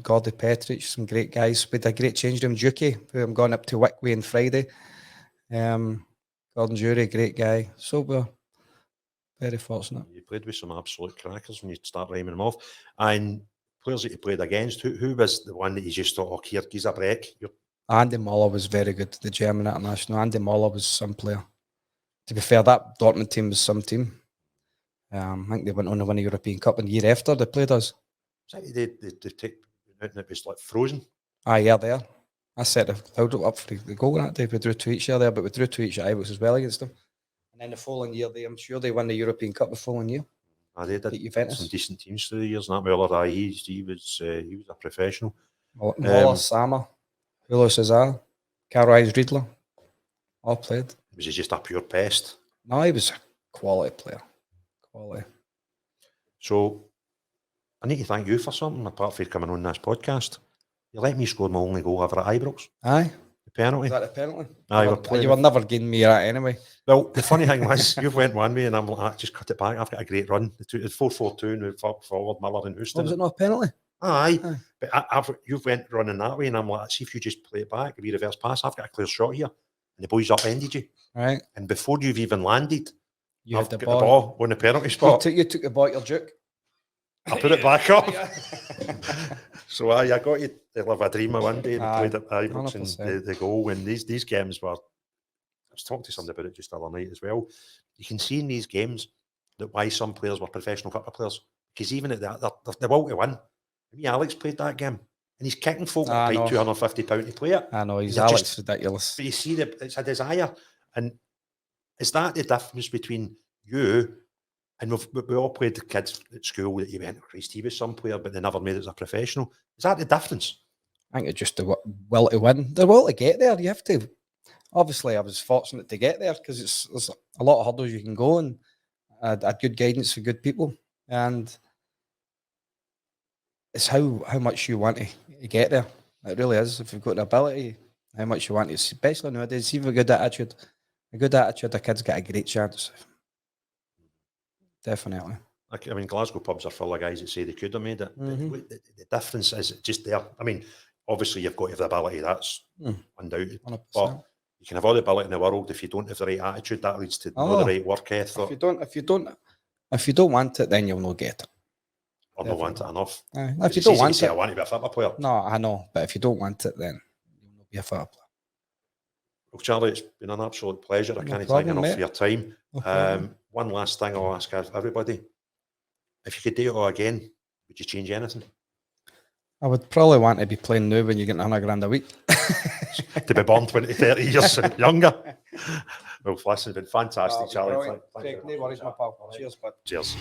Gordy Petrich, some great guys. We had a great change room. Dukey, who I'm going up to Wickway on Friday. Gordon Jury, great guy. So we're very fortunate. You played with some absolute crackers when you start rhyming them off. And players that you played against, who was the one that you just thought, oh, here, gives a break? Andy Muller was very good, the German international. Andy Muller was some player. To be fair, that Dortmund team was some team. I think they went on to win a European Cup in the year after they played us. They take and it was like frozen. Yeah, there. I set the held it up for the goal that day. We drew to each other, but we drew to each other as well against them. And then the following year, I'm sure they won the European Cup the following year. They did Juventus. some decent teams through the years. And that Muller, he was a professional. Muller, Sama, Julio Cesar, Karl-Heinz Riedler, all played. Was he just a pure pest? No, he was a quality player. Quality. So I need to thank you for something apart from coming on this podcast. You let me score my only goal ever at Ibrox. Aye. The penalty. Is that a penalty? Aye, you were never getting me that anyway. Well, the funny thing was, you've went one way and I'm like, just cut it back. I've got a great run. It's 4-4-2 and we've forward Miller and Houston. Was it not a penalty? Aye. But you've went running that way and I'm like, see if you just play it back, if you reverse pass, I've got a clear shot here. And the boy's upended you. Right. And before you've even landed, You I've had the got the ball on the penalty You spot. took the ball at your juke. I put it back up. So I got you to live a dream of one day. We played at Ibrox and the goal. And these games were, I was talking to somebody about it just the other night as well. You can see in these games that why some players were professional football players. Because even at that, they're will to win. Me, Alex played that game. And he's kicking folk that paid £250 to play it. I know, he's Alex ridiculous. But you see, it's a desire. And is that the difference between you and we all played the kids at school that you went, Christ, he was some player, but they never made it as a professional. Is that the difference? I think it's just the will to win. The will to get there. You have to. Obviously, I was fortunate to get there because there's a lot of hurdles you can go and I had good guidance for good people. And it's how much you want to get there. It really is. If you've got the ability, how much you want to, especially nowadays, even a good attitude, a kid's got a great chance. Definitely. I mean, Glasgow pubs are full of guys that say they could have made it. The difference is just there. I mean, obviously you've got to have the ability, that's undoubted. 100%. But you can have all the ability in the world. If you don't have the right attitude, that leads to not the right work ethic. If you don't want it, then you'll not get it. Or not want it enough. If you don't want it, I want to be a football player. No, I know. But if you don't want it, then you'll not be a football player. Well, Charlie, it's been an absolute pleasure. I can't thank you enough for your time. One last thing I'll ask everybody. If you could do it all again, would you change anything? I would probably want to be playing now when you get £100 a week. To be born 20, 30 years younger. Well, listen, it's been fantastic, Charlie. No worries, my pal. Cheers, bud. Cheers.